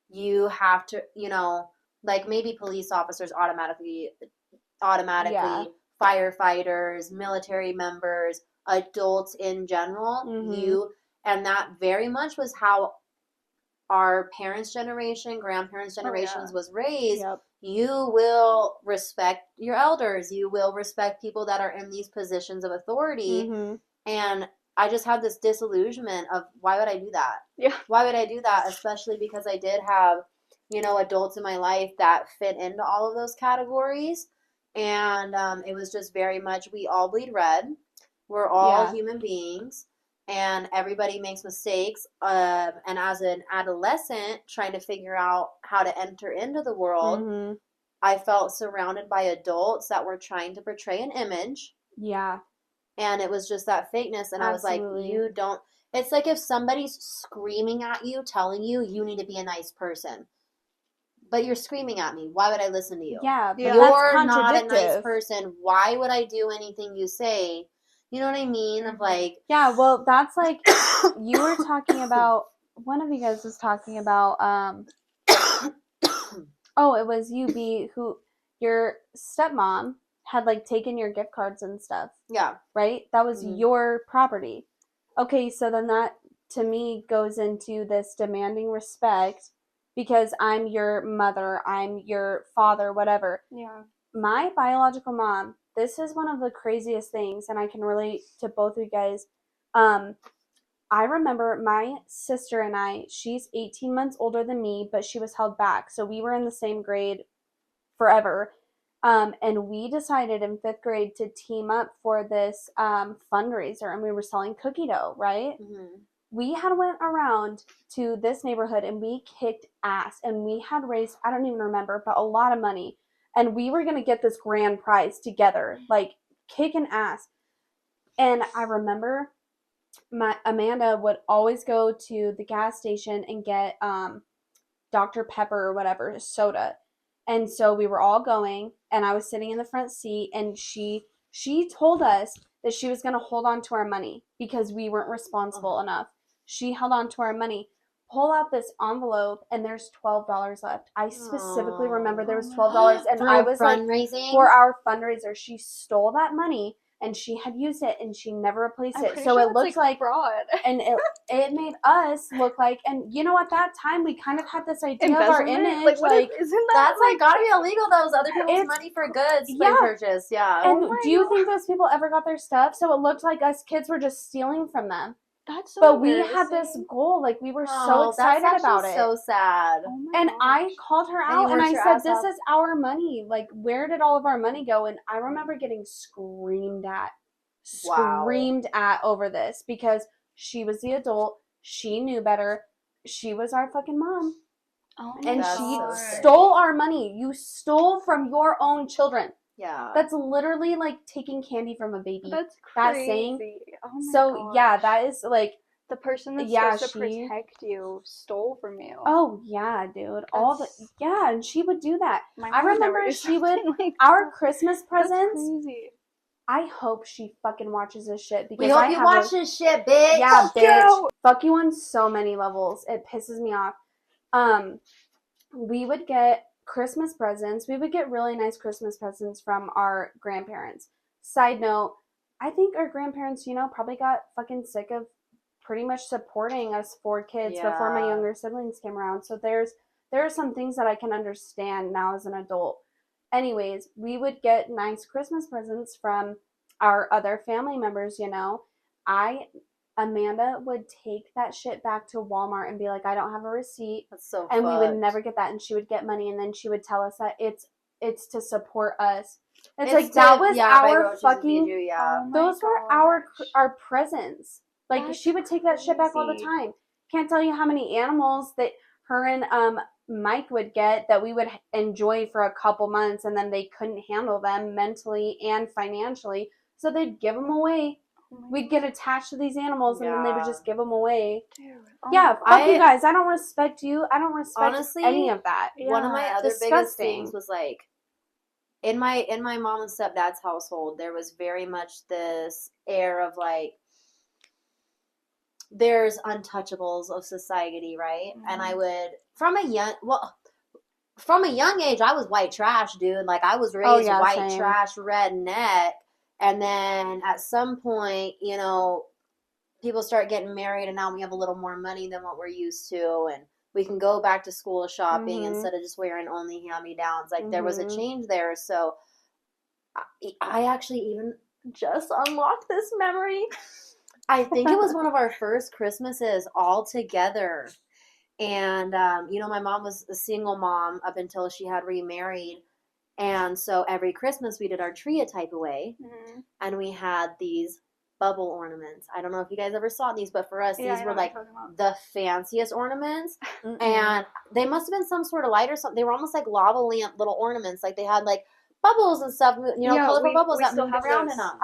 you have to, like maybe police officers automatically, firefighters, military members, adults in general, and that very much was how our parents' generation, grandparents' generations was raised. You will respect your elders. You will respect people that are in these positions of authority. And I just had this disillusionment of, why would I do that? Yeah. Why would I do that? Especially because I did have, adults in my life that fit into all of those categories. And it was just very much, we all bleed red. We're all human beings. And everybody makes mistakes. And as an adolescent trying to figure out how to enter into the world, I felt surrounded by adults that were trying to portray an image. Yeah. And it was just that fakeness. And I was like, you don't. It's like if somebody's screaming at you, telling you, you need to be a nice person. But you're screaming at me. Why would I listen to you? Yeah. You're not a nice person. Why would I do anything you say? You know what I mean? Of like. Yeah, well, that's like, you were talking about, one of you guys was talking about, oh, it was you, B, who, your stepmom had like taken your gift cards and stuff. Yeah. Right? That was your property. Okay, so then that to me goes into this demanding respect because I'm your mother, I'm your father, whatever. Yeah. My biological mom, this is one of the craziest things, and I can relate to both of you guys. I remember my sister and I, she's 18 months older than me, but she was held back. So we were in the same grade forever. And we decided in 5th grade to team up for this fundraiser, and we were selling cookie dough, right? we had went around to this neighborhood and we kicked ass, and we had raised, I don't even remember, but a lot of money, and we were going to get this grand prize together, like kicking ass. And I remember my Amanda would always go to the gas station and get Dr. Pepper or whatever, soda. And so we were all going, and I was sitting in the front seat, and she told us that she was going to hold on to our money because we weren't responsible enough. She held on to our money. Pull out this envelope, and there's $12 left. I specifically remember there was $12, and I was fundraising? Like, for our fundraiser. She stole that money, and she had used it, and she never replaced it. So it looked like fraud. And it made us look like, and you know, at that time we kind of had this idea of our image, isn't that that's gotta be illegal. That was other people's money for goods they purchased. Yeah. And do you think those people ever got their stuff? So it looked like us kids were just stealing from them. That's so But we had this goal, like we were so excited about it. So sad. And I called her out and I said, "This is our money. Like, where did all of our money go?" And I remember getting screamed at over this because she was the adult. She knew better. She was our fucking mom. Oh, and she stole our money. You stole from your own children. Yeah. That's literally like taking candy from a baby. That's crazy. That saying. Oh my so gosh. Yeah, that is like the person that's supposed to protect you stole from you. Oh yeah, dude. And she would do that. I remember she would like our Christmas presents. That's crazy. I hope she fucking watches this shit because we hope you watch this shit, bitch. Yeah, bitch. Fuck you on so many levels. It pisses me off. We would get Christmas presents. We would get really nice Christmas presents from our grandparents. Side note, I think our grandparents, probably got fucking sick of pretty much supporting us 4 kids before my younger siblings came around. So there are some things that I can understand now as an adult. Anyways, we would get nice Christmas presents from our other family members, Amanda would take that shit back to Walmart and be like, "I don't have a receipt." That's so And fucked. We would never get that, and she would get money, and then she would tell us that it's to support us. It's like that was our fucking those were our presents. Like that's she would take that shit back all the time. Can't tell you how many animals that her and Mike would get that we would enjoy for a couple months, and then they couldn't handle them mentally and financially, so they'd give them away. We'd get attached to these animals, and then they would just give them away. Dude, fuck you guys. I don't respect you. I don't respect any of that. One of my other biggest things was like, in my mom and stepdad's household, there was very much this air of like, there's untouchables of society, right? Mm-hmm. And I would, from a young age, I was white trash, dude. Like, I was raised white trash, redneck. And then at some point, people start getting married, and now we have a little more money than what we're used to, and we can go back to school shopping instead of just wearing only hand-me-downs. Like, there was a change there. So I actually even just unlocked this memory. I think it was one of our first Christmases all together. And, my mom was a single mom up until she had remarried. And so every Christmas we did our tree a type of way, and we had these bubble ornaments. I don't know if you guys ever saw these, but for us, these were like the fanciest ornaments, and they must have been some sort of light or something. They were almost like lava lamp little ornaments. Like they had like bubbles and stuff, colorful bubbles that moved around in them.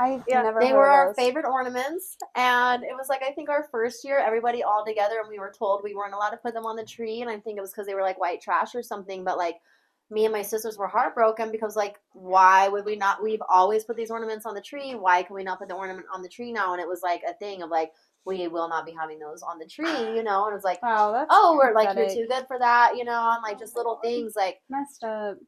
They were our favorite ornaments, and it was like, I think our first year, everybody all together, and we were told we weren't allowed to put them on the tree, and I think it was because they were like white trash or something, but like, me and my sisters were heartbroken because, like, why would we not? We've always put these ornaments on the tree. Why can we not put the ornament on the tree now? And it was like a thing of like, we will not be having those on the tree, And it's like, wow, that's we're like, you're too good for that, And like just little things like messed up.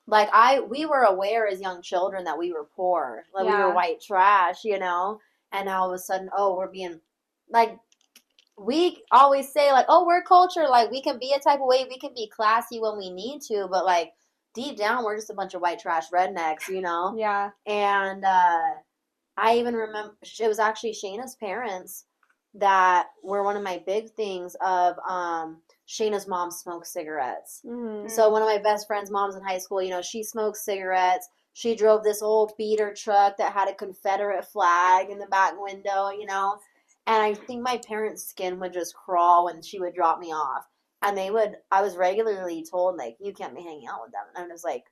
Like we were aware as young children that we were poor, like we were white trash, And now all of a sudden, we're being like. We always say, like, we're culture. Like, we can be a type of way. We can be classy when we need to. But, like, deep down, we're just a bunch of white trash rednecks, Yeah. And I even remember, it was actually Shayna's parents that were one of my big things of Shayna's mom smoked cigarettes. Mm-hmm. So one of my best friend's moms in high school, she smoked cigarettes. She drove this old beater truck that had a Confederate flag in the back window, And I think my parents' skin would just crawl when she would drop me off. And I was regularly told, like, you can't be hanging out with them. And I was like,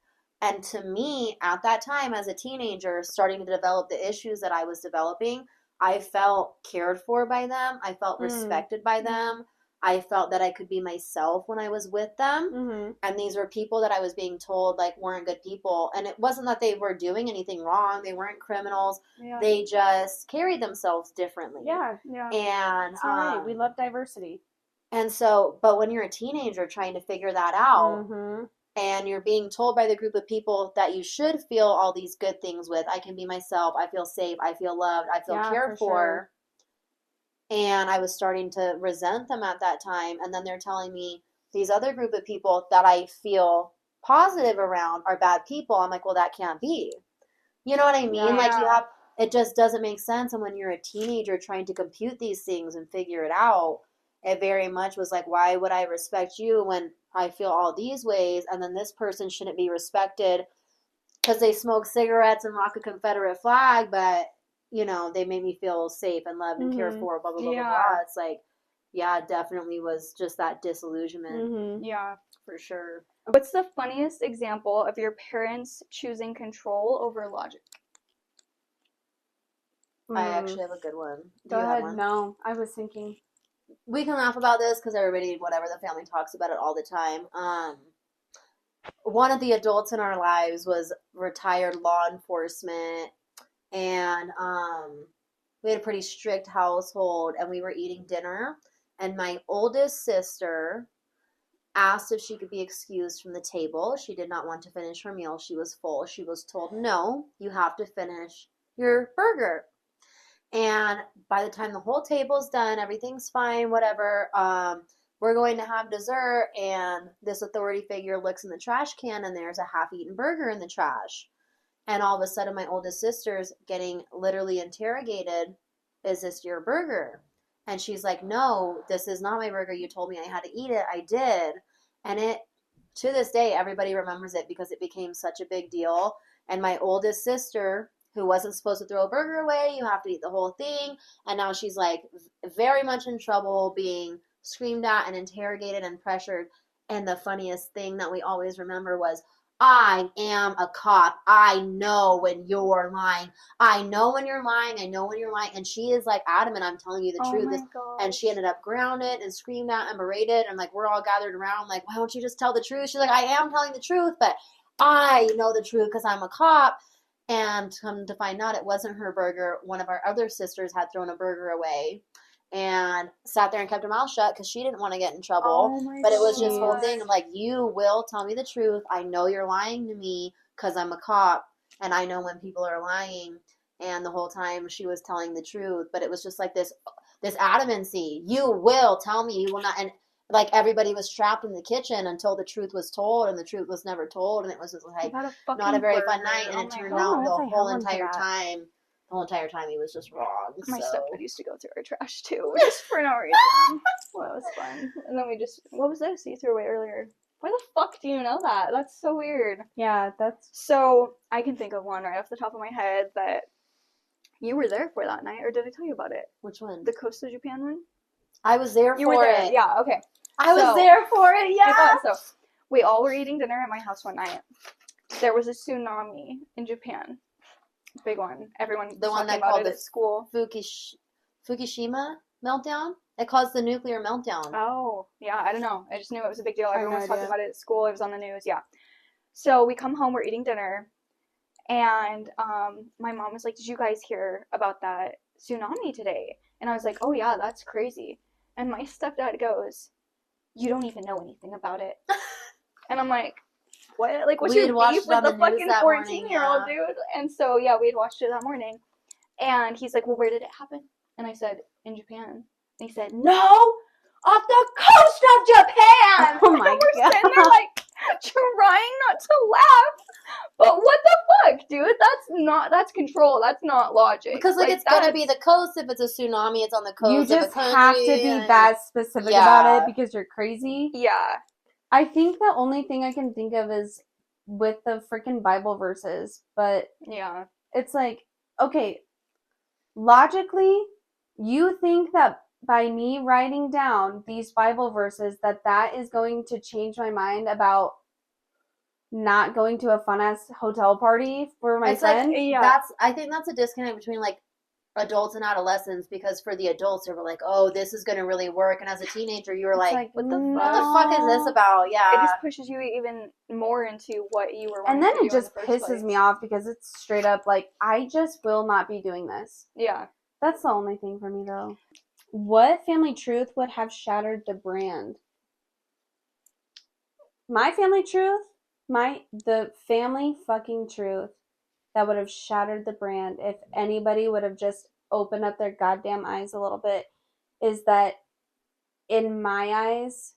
and to me, at that time, as a teenager, starting to develop the issues that I was developing, I felt cared for by them. I felt respected by them. I felt that I could be myself when I was with them. Mm-hmm. And these were people that I was being told, like, weren't good people. And it wasn't that they were doing anything wrong. They weren't criminals. Yeah. They just carried themselves differently. Yeah. And it's all right. We love diversity. And so, but when you're a teenager trying to figure that out, Mm-hmm. and you're being told by the group of people that you should feel all these good things with, I can be myself, I feel safe, I feel loved, I feel cared for. Sure. And I was starting to resent them at that time. And then they're telling me these other group of people that I feel positive around are bad people. I'm like, well, that can't be. You know what I mean? Yeah. Like, it just doesn't make sense. And when you're a teenager trying to compute these things and figure it out, it very much was like, why would I respect you when I feel all these ways? And then this person shouldn't be respected because they smoke cigarettes and rock a Confederate flag, but, you know, they made me feel safe and loved and cared for, blah, blah, blah, blah, blah. It's like, yeah, it definitely was just that disillusionment. Mm-hmm. Yeah. For sure. What's the funniest example of your parents choosing control over logic? I actually have a good one. Go ahead. No, I was thinking. We can laugh about this because everybody, whatever, the family talks about it all the time. One of the adults in our lives was retired law enforcement, and we had a pretty strict household, and we were eating dinner, and my oldest sister asked if she could be excused from the table. She did not want to finish her meal. She was full. She was told, no, you have to finish your burger. And by the time the whole table's done, everything's fine, whatever, we're going to have dessert, and this authority figure looks in the trash can, and there's a half-eaten burger in the trash. And all of a sudden, my oldest sister's getting literally interrogated, is this your burger? And she's like, no, this is not my burger. You told me I had to eat it. I did. And it, to this day, everybody remembers it because it became such a big deal. And my oldest sister, who wasn't supposed to throw a burger away, you have to eat the whole thing. And now she's like very much in trouble, being screamed at and interrogated and pressured. And the funniest thing that we always remember was, I am a cop. I know when you're lying. I know when you're lying. I know when you're lying. And she is like adamant, I'm telling you the truth. And she ended up grounded and screamed at and berated. And like, we're all gathered around like, why don't you just tell the truth? She's like, I am telling the truth, but I know the truth because I'm a cop. And come to find out, it wasn't her burger. One of our other sisters had thrown a burger away and sat there and kept her mouth shut because she didn't want to get in trouble. But it was just whole thing of like, you will tell me the truth. I know you're lying to me because I'm a cop and I know when people are lying. And the whole time she was telling the truth, but it was just like this adamancy. You will tell me. You will not. And like everybody was trapped in the kitchen until the truth was told, and the truth was never told, and it was just like not a very fun night. And it turned out the whole entire time he was just wrong. My stepdad used to go through our trash too, just for no reason. Well, that was fun. And then what was this you threw away earlier? Why the fuck do you know that? That's so weird. Yeah, so I can think of one right off the top of my head that you were there for that night, or did I tell you about it? Which one? The Costa Japan one? I was there you were there. Yeah, okay. I was there for it, yeah. So we all were eating dinner at my house one night. There was a tsunami in Japan. Big one. Everyone the one that called it at school. Fukushima meltdown? It caused the nuclear meltdown. Oh, yeah, I don't know. I just knew it was a big deal. Everyone was talking about it at school. It was on the news, yeah. So we come home, we're eating dinner, and my mom was like, did you guys hear about that tsunami today? And I was like, oh yeah, that's crazy. And my stepdad goes, you don't even know anything about it. And I'm like, what? Like, what's your beef with the fucking 14-year-old dude? And so, yeah, we had watched it that morning. And he's like, well, where did it happen? And I said, in Japan. And he said, no, off the coast of Japan! Oh my God. We're sitting there, like, trying not to laugh. But what the fuck, dude? That's control. That's not logic. Because, like it's gonna be the coast. If it's a tsunami, it's on the coast you of a country. You just have to be that specific about it because you're crazy. Yeah. I think the only thing I can think of is with the freaking Bible verses. But yeah, it's like, okay, logically, You think that by me writing down these Bible verses that is going to change my mind about not going to a fun ass hotel party for my friend? Like, yeah. I think that's a disconnect between like adults and adolescents, because for the adults they were like, oh, this is going to really work, and as a teenager you were like, what the fuck is this about? Yeah, it just pushes you even more into what you were wanting and then to do it just in the pisses place. me off because it's straight up like, I just will not be doing this. Yeah, that's the only thing for me though. What family truth would have shattered the brand? My family truth, the family fucking truth that would have shattered the brand if anybody would have just opened up their goddamn eyes a little bit, is that in my eyes,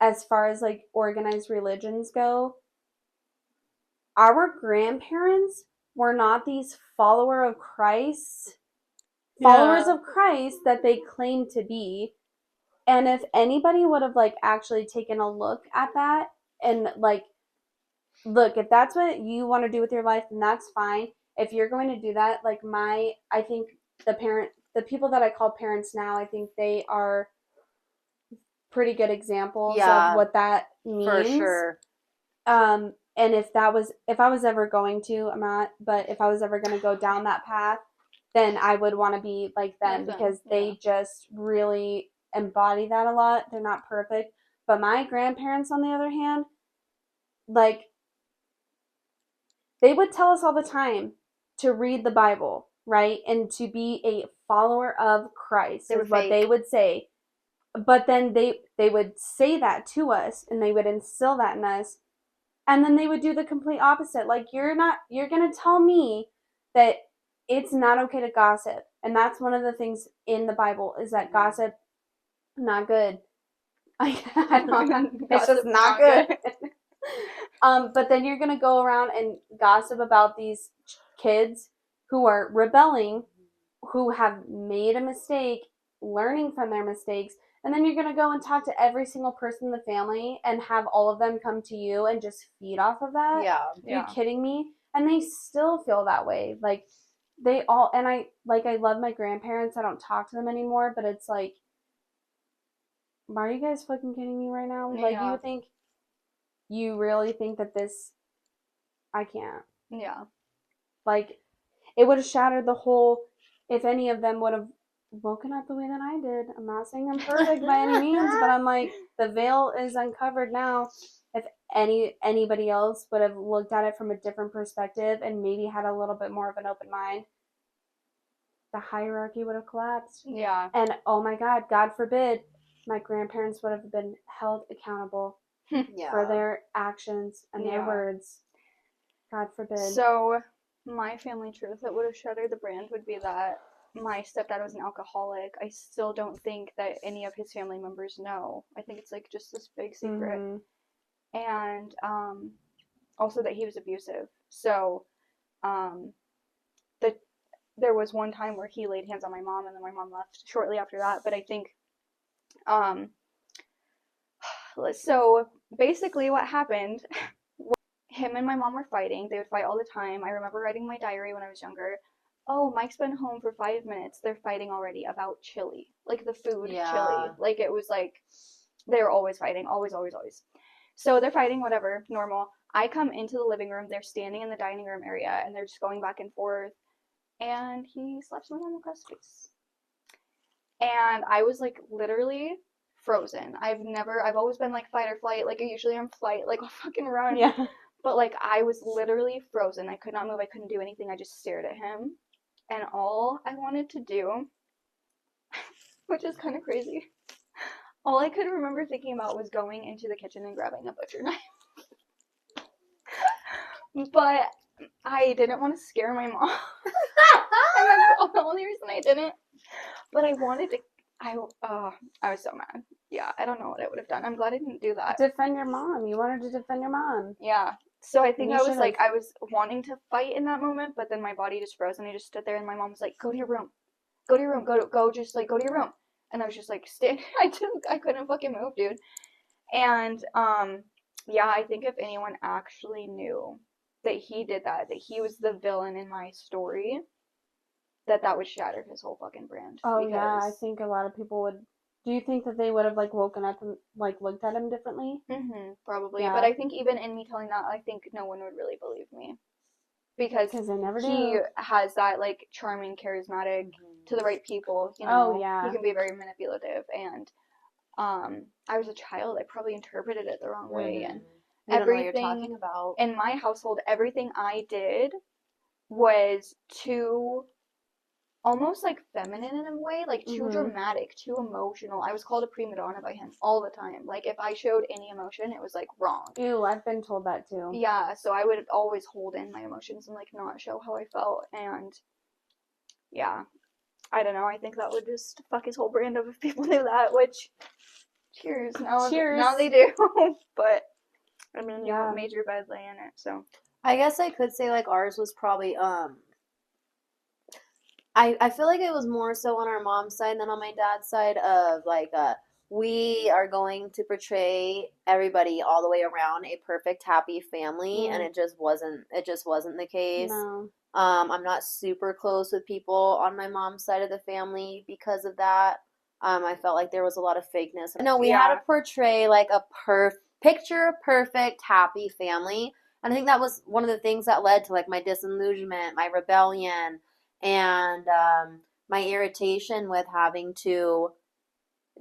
as far as like organized religions go, our grandparents were not these followers of Christ that they claim to be. And if anybody would have like actually taken a look at that and like, look, if that's what you want to do with your life, then that's fine. If you're going to do that, like I think the people that I call parents now, I think they are pretty good examples of what that means. For sure. And if I was ever going to, I'm not, but if I was ever going to go down that path, then I would want to be like them, because they just really embody that a lot. They're not perfect. But my grandparents, on the other hand, like, they would tell us all the time to read the Bible, right? And to be a follower of Christ is what they would say. But then they would say that to us and they would instill that in us. And then they would do the complete opposite. Like, you're going to tell me that it's not okay to gossip. And that's one of the things in the Bible, is that gossip, not good. It's just not good. But then you're going to go around and gossip about these kids who are rebelling, who have made a mistake, learning from their mistakes. And then you're going to go and talk to every single person in the family and have all of them come to you and just feed off of that. Yeah. You're kidding me? And they still feel that way. Like, they all, and I love my grandparents. I don't talk to them anymore, but it's like, why are you guys fucking kidding me right now? Like, you really think that this, I can't. Yeah. Like, it would have shattered the whole, if any of them would have woken up the way that I did. I'm not saying I'm perfect by any means, but I'm like, the veil is uncovered now. If anybody else would have looked at it from a different perspective and maybe had a little bit more of an open mind, the hierarchy would have collapsed. Yeah. And oh my God, God forbid, my grandparents would have been held accountable for their actions and their words. God forbid. So, my family truth that would have shattered the brand would be that my stepdad was an alcoholic. I still don't think that any of his family members know. I think it's like just this big secret. Mm-hmm. And also that he was abusive. So, there was one time where he laid hands on my mom and then my mom left shortly after that. But I think, so basically what happened, him and my mom were fighting. They would fight all the time. I remember writing my diary when I was younger. Oh, Mike's been home for 5 minutes. They're fighting already about chili. Like the food chili. Like it was like, they were always fighting. Always, always, always. So they're fighting, whatever, normal. I come into the living room. They're standing in the dining room area and they're just going back and forth. And he slaps my mom across the face. And I was like literally frozen. I've always been like fight or flight. Like I usually am flight, like I'll fucking run. Yeah. But like I was literally frozen. I could not move. I couldn't do anything. I just stared at him. And all I wanted to do, which is kind of crazy, all I could remember thinking about was going into the kitchen and grabbing a butcher knife. But I didn't want to scare my mom. And that's the only reason I didn't. But I wanted to. I was so mad. Yeah, I don't know what I would have done. I'm glad I didn't do that. Defend your mom. You wanted to defend your mom. Yeah. So I think I was like, I was wanting to fight in that moment, but then my body just froze and I just stood there and my mom was like, go to your room. Go to your room. Go just like, go to your room. And I was just like, standing. I couldn't fucking move, dude. And, yeah, I think if anyone actually knew that he did that he was the villain in my story, that would shatter his whole fucking brand. Oh yeah, I think a lot of people would. Do you think that they would have like woken up and like looked at him differently? Probably, Yeah. but I think even in me telling that, I think no one would really believe me because they never he do. has that like charming, charismatic to the right people. You know, he can be very manipulative, and I was a child. I probably interpreted it the wrong way, and you don't know what you're everything talking about. in my household, everything I did was too almost like feminine in a way, like too dramatic, too emotional. I was called a prima donna by him all the time. Like if I showed any emotion, it was like wrong. Ew, I've been told that too. Yeah, so I would always hold in my emotions and like not show how I felt. And yeah, I don't know. I think that would just fuck his whole brand up if people knew that. Which, cheers. Now they do. But I mean, you major badly in it, so. I guess I could say like ours was probably I feel like it was more so on our mom's side than on my dad's side of like we are going to portray everybody all the way around a perfect happy family and it just wasn't the case. No. I'm not super close with people on my mom's side of the family because of that. I felt like there was a lot of fakeness. No, we had to portray like a picture perfect happy family. And I think that was one of the things that led to like my disillusionment, my rebellion, and my irritation with having to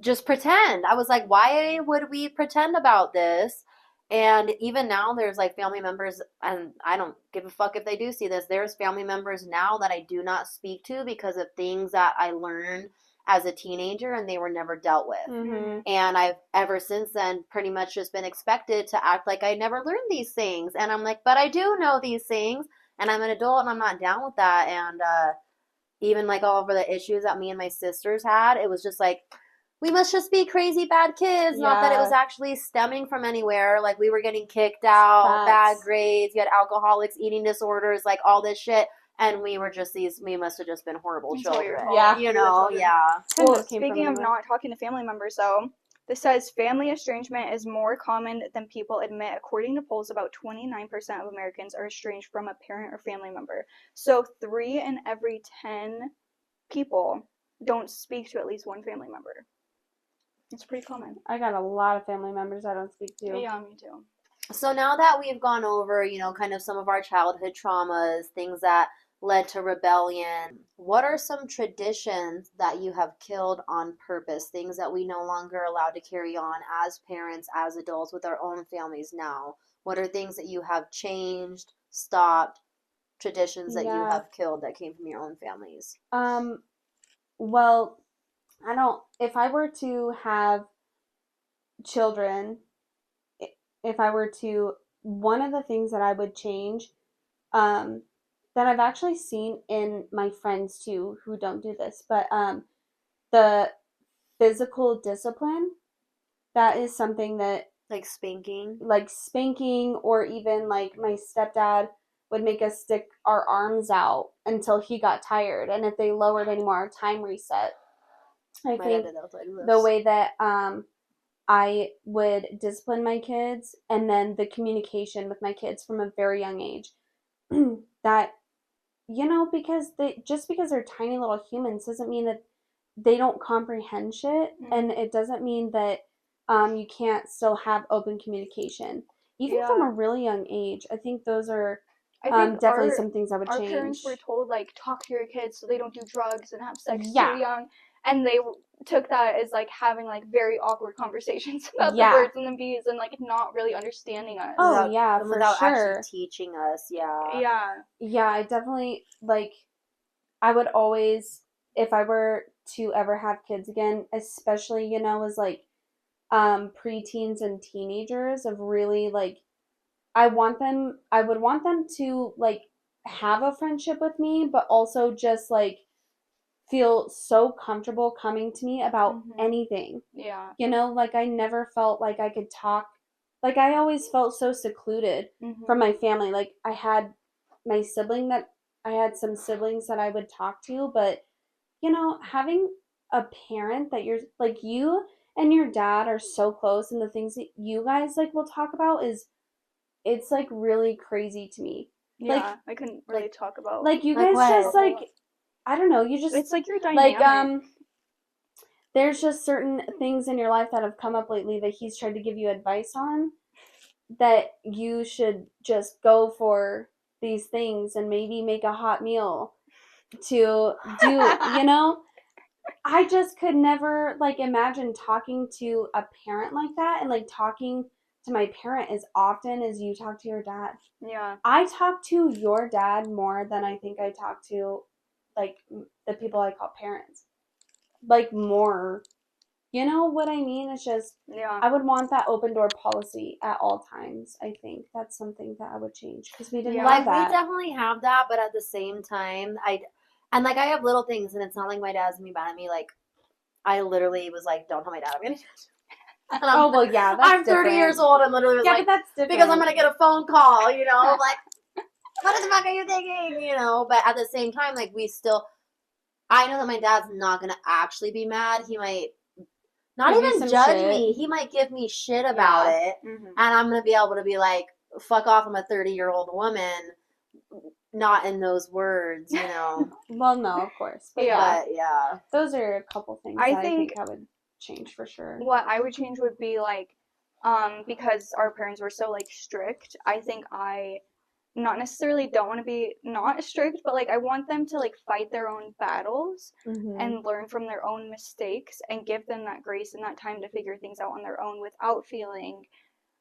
just pretend. I was like, why would we pretend about this? And even now, there's like family members, and I don't give a fuck if they do see this. There's family members now that I do not speak to because of things that I learned as a teenager and they were never dealt with. And I've ever since then pretty much just been expected to act like I never learned these things. And I'm like, but I do know these things, and I'm an adult, and I'm not down with that. And even like all over the issues that me and my sisters had, it was just like, we must just be crazy bad kids. Not that it was actually stemming from anywhere. Like we were getting kicked out, bad grades, you had alcoholics, eating disorders, like all this shit. And we were just we must have just been horrible children. Yeah. You know, Well, speaking of not talking to family members, though, this says family estrangement is more common than people admit. According to polls, about 29% of Americans are estranged from a parent or family member. So 3 in every 10 people don't speak to at least one family member. It's pretty common. I got a lot of family members I don't speak to. Yeah, me too. So now that we've gone over, you know, kind of some of our childhood traumas, things that led to rebellion, what are some traditions that you have killed on purpose, things that we no longer allowed to carry on as parents, as adults with our own families now? What are things that you have changed, stopped, traditions that you have killed that came from your own families? Well, if I were to have children, one of the things that I would change, that I've actually seen in my friends too, who don't do this, but the physical discipline, that is something that, like spanking, or even like my stepdad would make us stick our arms out until he got tired, and if they lowered anymore, our time reset. I think the way that I would discipline my kids, and then the communication with my kids from a very young age, that, you know, because because they're tiny little humans doesn't mean that they don't comprehend shit, and it doesn't mean that you can't still have open communication, even from a really young age. I think those are definitely some things I would change. Our parents were told, like, talk to your kids so they don't do drugs and have sex too young, and they took that as like having like very awkward conversations about the birds and the bees and like not really understanding us. Without actually teaching us. I definitely, like, I would always, if I were to ever have kids again, especially, you know, as like preteens and teenagers, of really like, I would want them to like have a friendship with me, but also just like feel so comfortable coming to me about anything. Yeah. You know, like I never felt like I could talk. Like I always felt so secluded from my family. Like I had some siblings that I would talk to, but you know, having a parent that you're like, you and your dad are so close, and the things that you guys like will talk about it's like really crazy to me. Yeah, like, I couldn't really talk about. Like you guys just like I don't know, you just, it's like your dynamic. like, there's just certain things in your life that have come up lately that he's tried to give you advice on, that you should just go for these things and maybe make a hot meal to do, you know? I just could never, like, imagine talking to a parent like that, and, like, talking to my parent as often as you talk to your dad. Yeah. I talk to your dad more than I think I talk to, like, the people I call parents. Like, more. You know what I mean? It's just, Yeah. I would want that open door policy at all times. I think that's something that I would change, because we didn't Yeah. have Like, that. we definitely have that, but at the same time, and like, I have little things, and it's not like my dad's gonna be mad at me. Like, I literally was like, don't tell my dad I'm gonna do it. Oh, well, yeah, that's I'm 30 years different. old and literally was Yeah, like, but that's different. because I'm gonna get a phone call, you know, like, what the fuck are you thinking, you know? But at the same time, like, I know that my dad's not gonna actually be mad. He might not Give you even some judge shit. me. He might give me shit about it, Mm-hmm. and I'm gonna be able to be like, fuck off, I'm a 30-year-old woman. Not in those words, you know. Well, no, of course. But Yeah. But yeah. those are a couple things I that think I would change for sure. What I would change would be like, because our parents were so like strict, I think I not necessarily don't want to be not strict, but like I want them to like fight their own battles Mm-hmm. and learn from their own mistakes and give them that grace and that time to figure things out on their own without feeling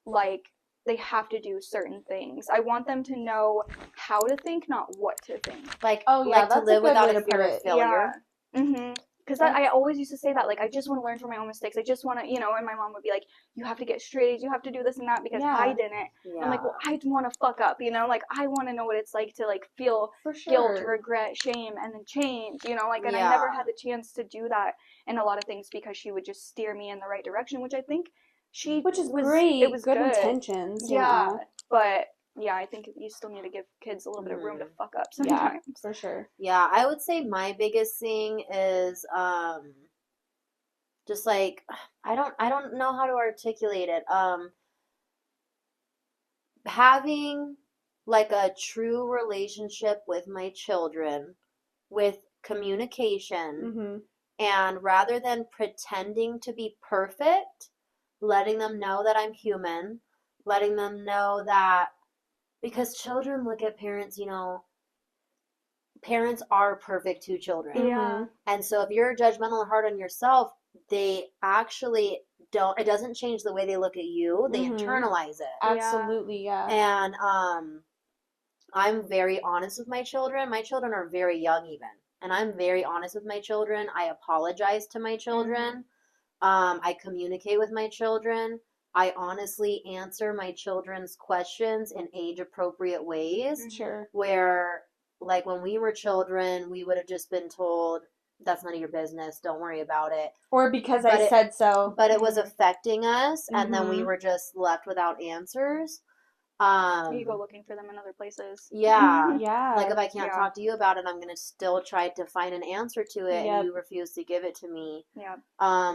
like they have to do certain things. I want them to know how to think, not what to think. Like, Oh, yeah, like to that's a live good without way a to fear put of it. failure. Yeah. Mm-hmm. Because I always used to say that, like, I just want to learn from my own mistakes. I just want to, you know, and my mom would be like, you have to get straight A's, you have to do this and that because Yeah. I didn't. Yeah. I'm like, well, I want to fuck up, you know, like, I want to know what it's like to, like, feel For sure. guilt, regret, shame, and then change, you know, like, and I never had the chance to do that in a lot of things because she would just steer me in the right direction, which I think which is great. It was good good intentions. Yeah, You know? but yeah, I think you still need to give kids a little bit of room to fuck up sometimes. Yeah, for sure. Yeah, I would say my biggest thing is just like, I don't know how to articulate it. Having like a true relationship with my children, with communication, Mm-hmm. and rather than pretending to be perfect, letting them know that I'm human, letting them know that, because children look at parents, you know, parents are perfect to children. Yeah. And so if you're judgmental and hard on yourself, they actually don't, it doesn't change the way they look at you, they internalize it. Absolutely, yeah. And I'm very honest with my children. My children are very young even. And I'm very honest with my children. I apologize to my children. I communicate with my children. I honestly answer my children's questions in age appropriate ways. Sure. Where, like, when we were children, we would have just been told, that's none of your business, don't worry about it. Or because I said so. But it was affecting us, and then we were just left without answers. You go looking for them in other places. Yeah. Yeah. Like, if I can't talk to you about it, I'm going to still try to find an answer to it, Yep. and you refuse to give it to me. Yeah.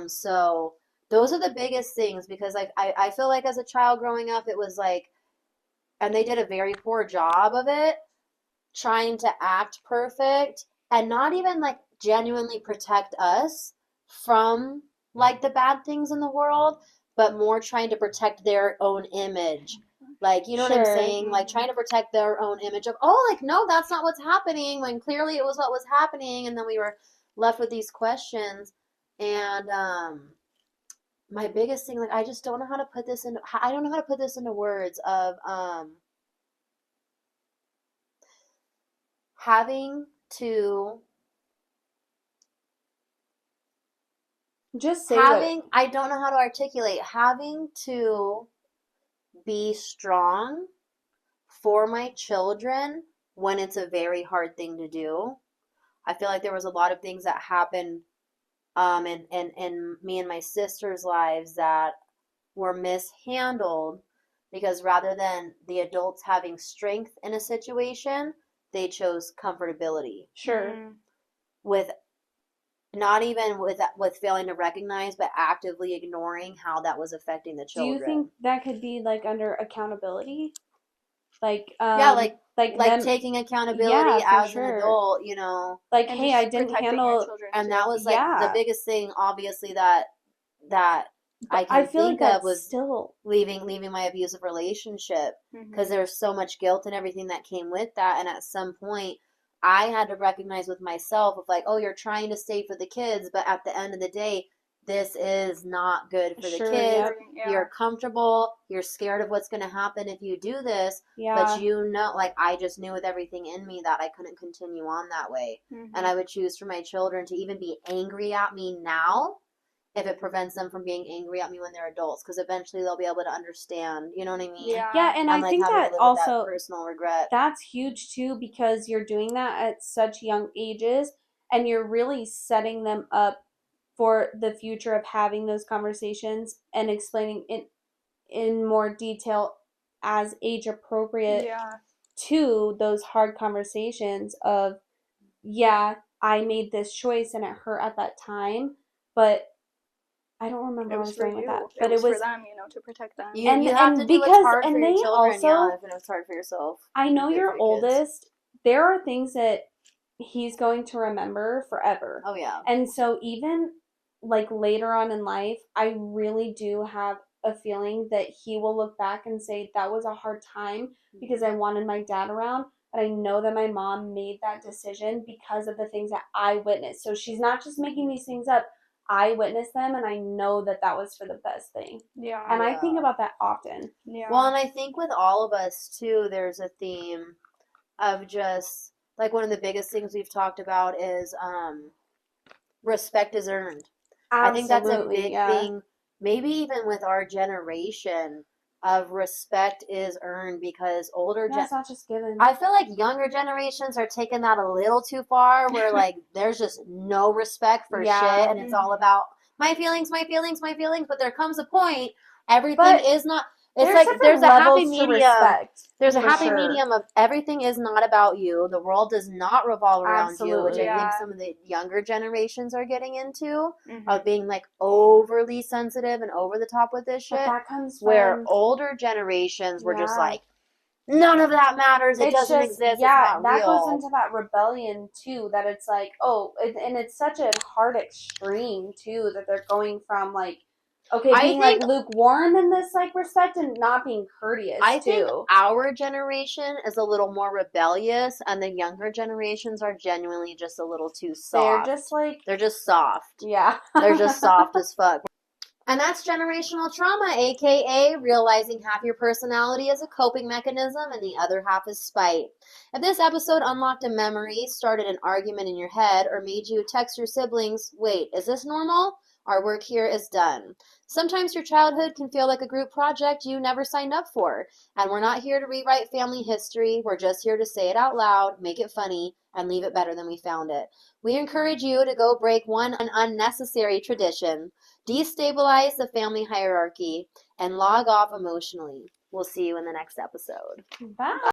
So those are the biggest things, because like I feel like as a child growing up, it was like, and they did a very poor job of it, trying to act perfect and not even like genuinely protect us from like the bad things in the world, but more trying to protect their own image. Like, you know what I'm saying? Like, trying to protect their own image of, oh, like, no, that's not what's happening, when clearly it was what was happening. And then we were left with these questions. And my biggest thing, like, I just don't know how to put this into, I don't know how to put this into words of having to just say I don't know how to articulate, having to be strong for my children when it's a very hard thing to do. I feel like there was a lot of things that happened in me and my sister's lives that were mishandled, because rather than the adults having strength in a situation, they chose comfortability. Sure. With not even with failing to recognize, but actively ignoring how that was affecting the children. Do you think that could be like under accountability? Like yeah, like like taking accountability as an adult, you know. Like, and hey, I didn't handle, and that was like the biggest thing, obviously, that I can think of was still leaving my abusive relationship, because there's so much guilt and everything that came with that. And at some point, I had to recognize with myself of like, oh, you're trying to stay for the kids, but at the end of the day, this is not good for the kids. Yeah. You're comfortable. You're scared of what's going to happen if you do this. Yeah. But you know, like, I just knew with everything in me that I couldn't continue on that way. And I would choose for my children to even be angry at me now if it prevents them from being angry at me when they're adults, because eventually they'll be able to understand, you know what I mean? Yeah, and I like, think that also that personal regret. That's huge too, because you're doing that at such young ages, and you're really setting them up for the future of having those conversations and explaining it in more detail as age appropriate to those hard conversations of, yeah, I made this choice and it hurt at that time, but I don't remember where I was going with that. But it was for them, you know, to protect them. You have to do what's hard for your children, if it's hard for yourself. I know your oldest, there are things that he's going to remember forever. Oh, yeah. And so even like later on in life, I really do have a feeling that he will look back and say that was a hard time because I wanted my dad around, but I know that my mom made that decision because of the things that I witnessed. So she's not just making these things up. I witnessed them, and I know that that was for the best thing. Yeah. And I think about that often. Yeah. Well, and I think with all of us too, there's a theme of just like one of the biggest things we've talked about is respect is earned. Absolutely, I think that's a big thing, maybe even with our generation, of respect is earned, because it's not just given. I feel like younger generations are taking that a little too far, where like there's just no respect for shit, and it's all about my feelings, but there comes a point everything is not. It's like there's a happy medium. There's a happy medium of everything is not about you. The world does not revolve around you, which I think some of the younger generations are getting into, of being like overly sensitive and over the top with this shit. But that comes from where older generations were just like, none of that matters. It doesn't exist. Yeah, it's not real. Goes into that rebellion too. That it's like, and it's such a hard extreme too, that they're going from like, okay, being like lukewarm in this like respect and not being courteous. I think our generation is a little more rebellious, and the younger generations are genuinely just a little too soft. They're just soft. Yeah. They're just soft as fuck. And that's generational trauma, aka realizing half your personality is a coping mechanism and the other half is spite. If this episode unlocked a memory, started an argument in your head, or made you text your siblings, wait, is this normal? Our work here is done. Sometimes your childhood can feel like a group project you never signed up for. And we're not here to rewrite family history. We're just here to say it out loud, make it funny, and leave it better than we found it. We encourage you to go break one unnecessary tradition, destabilize the family hierarchy, and log off emotionally. We'll see you in the next episode. Bye.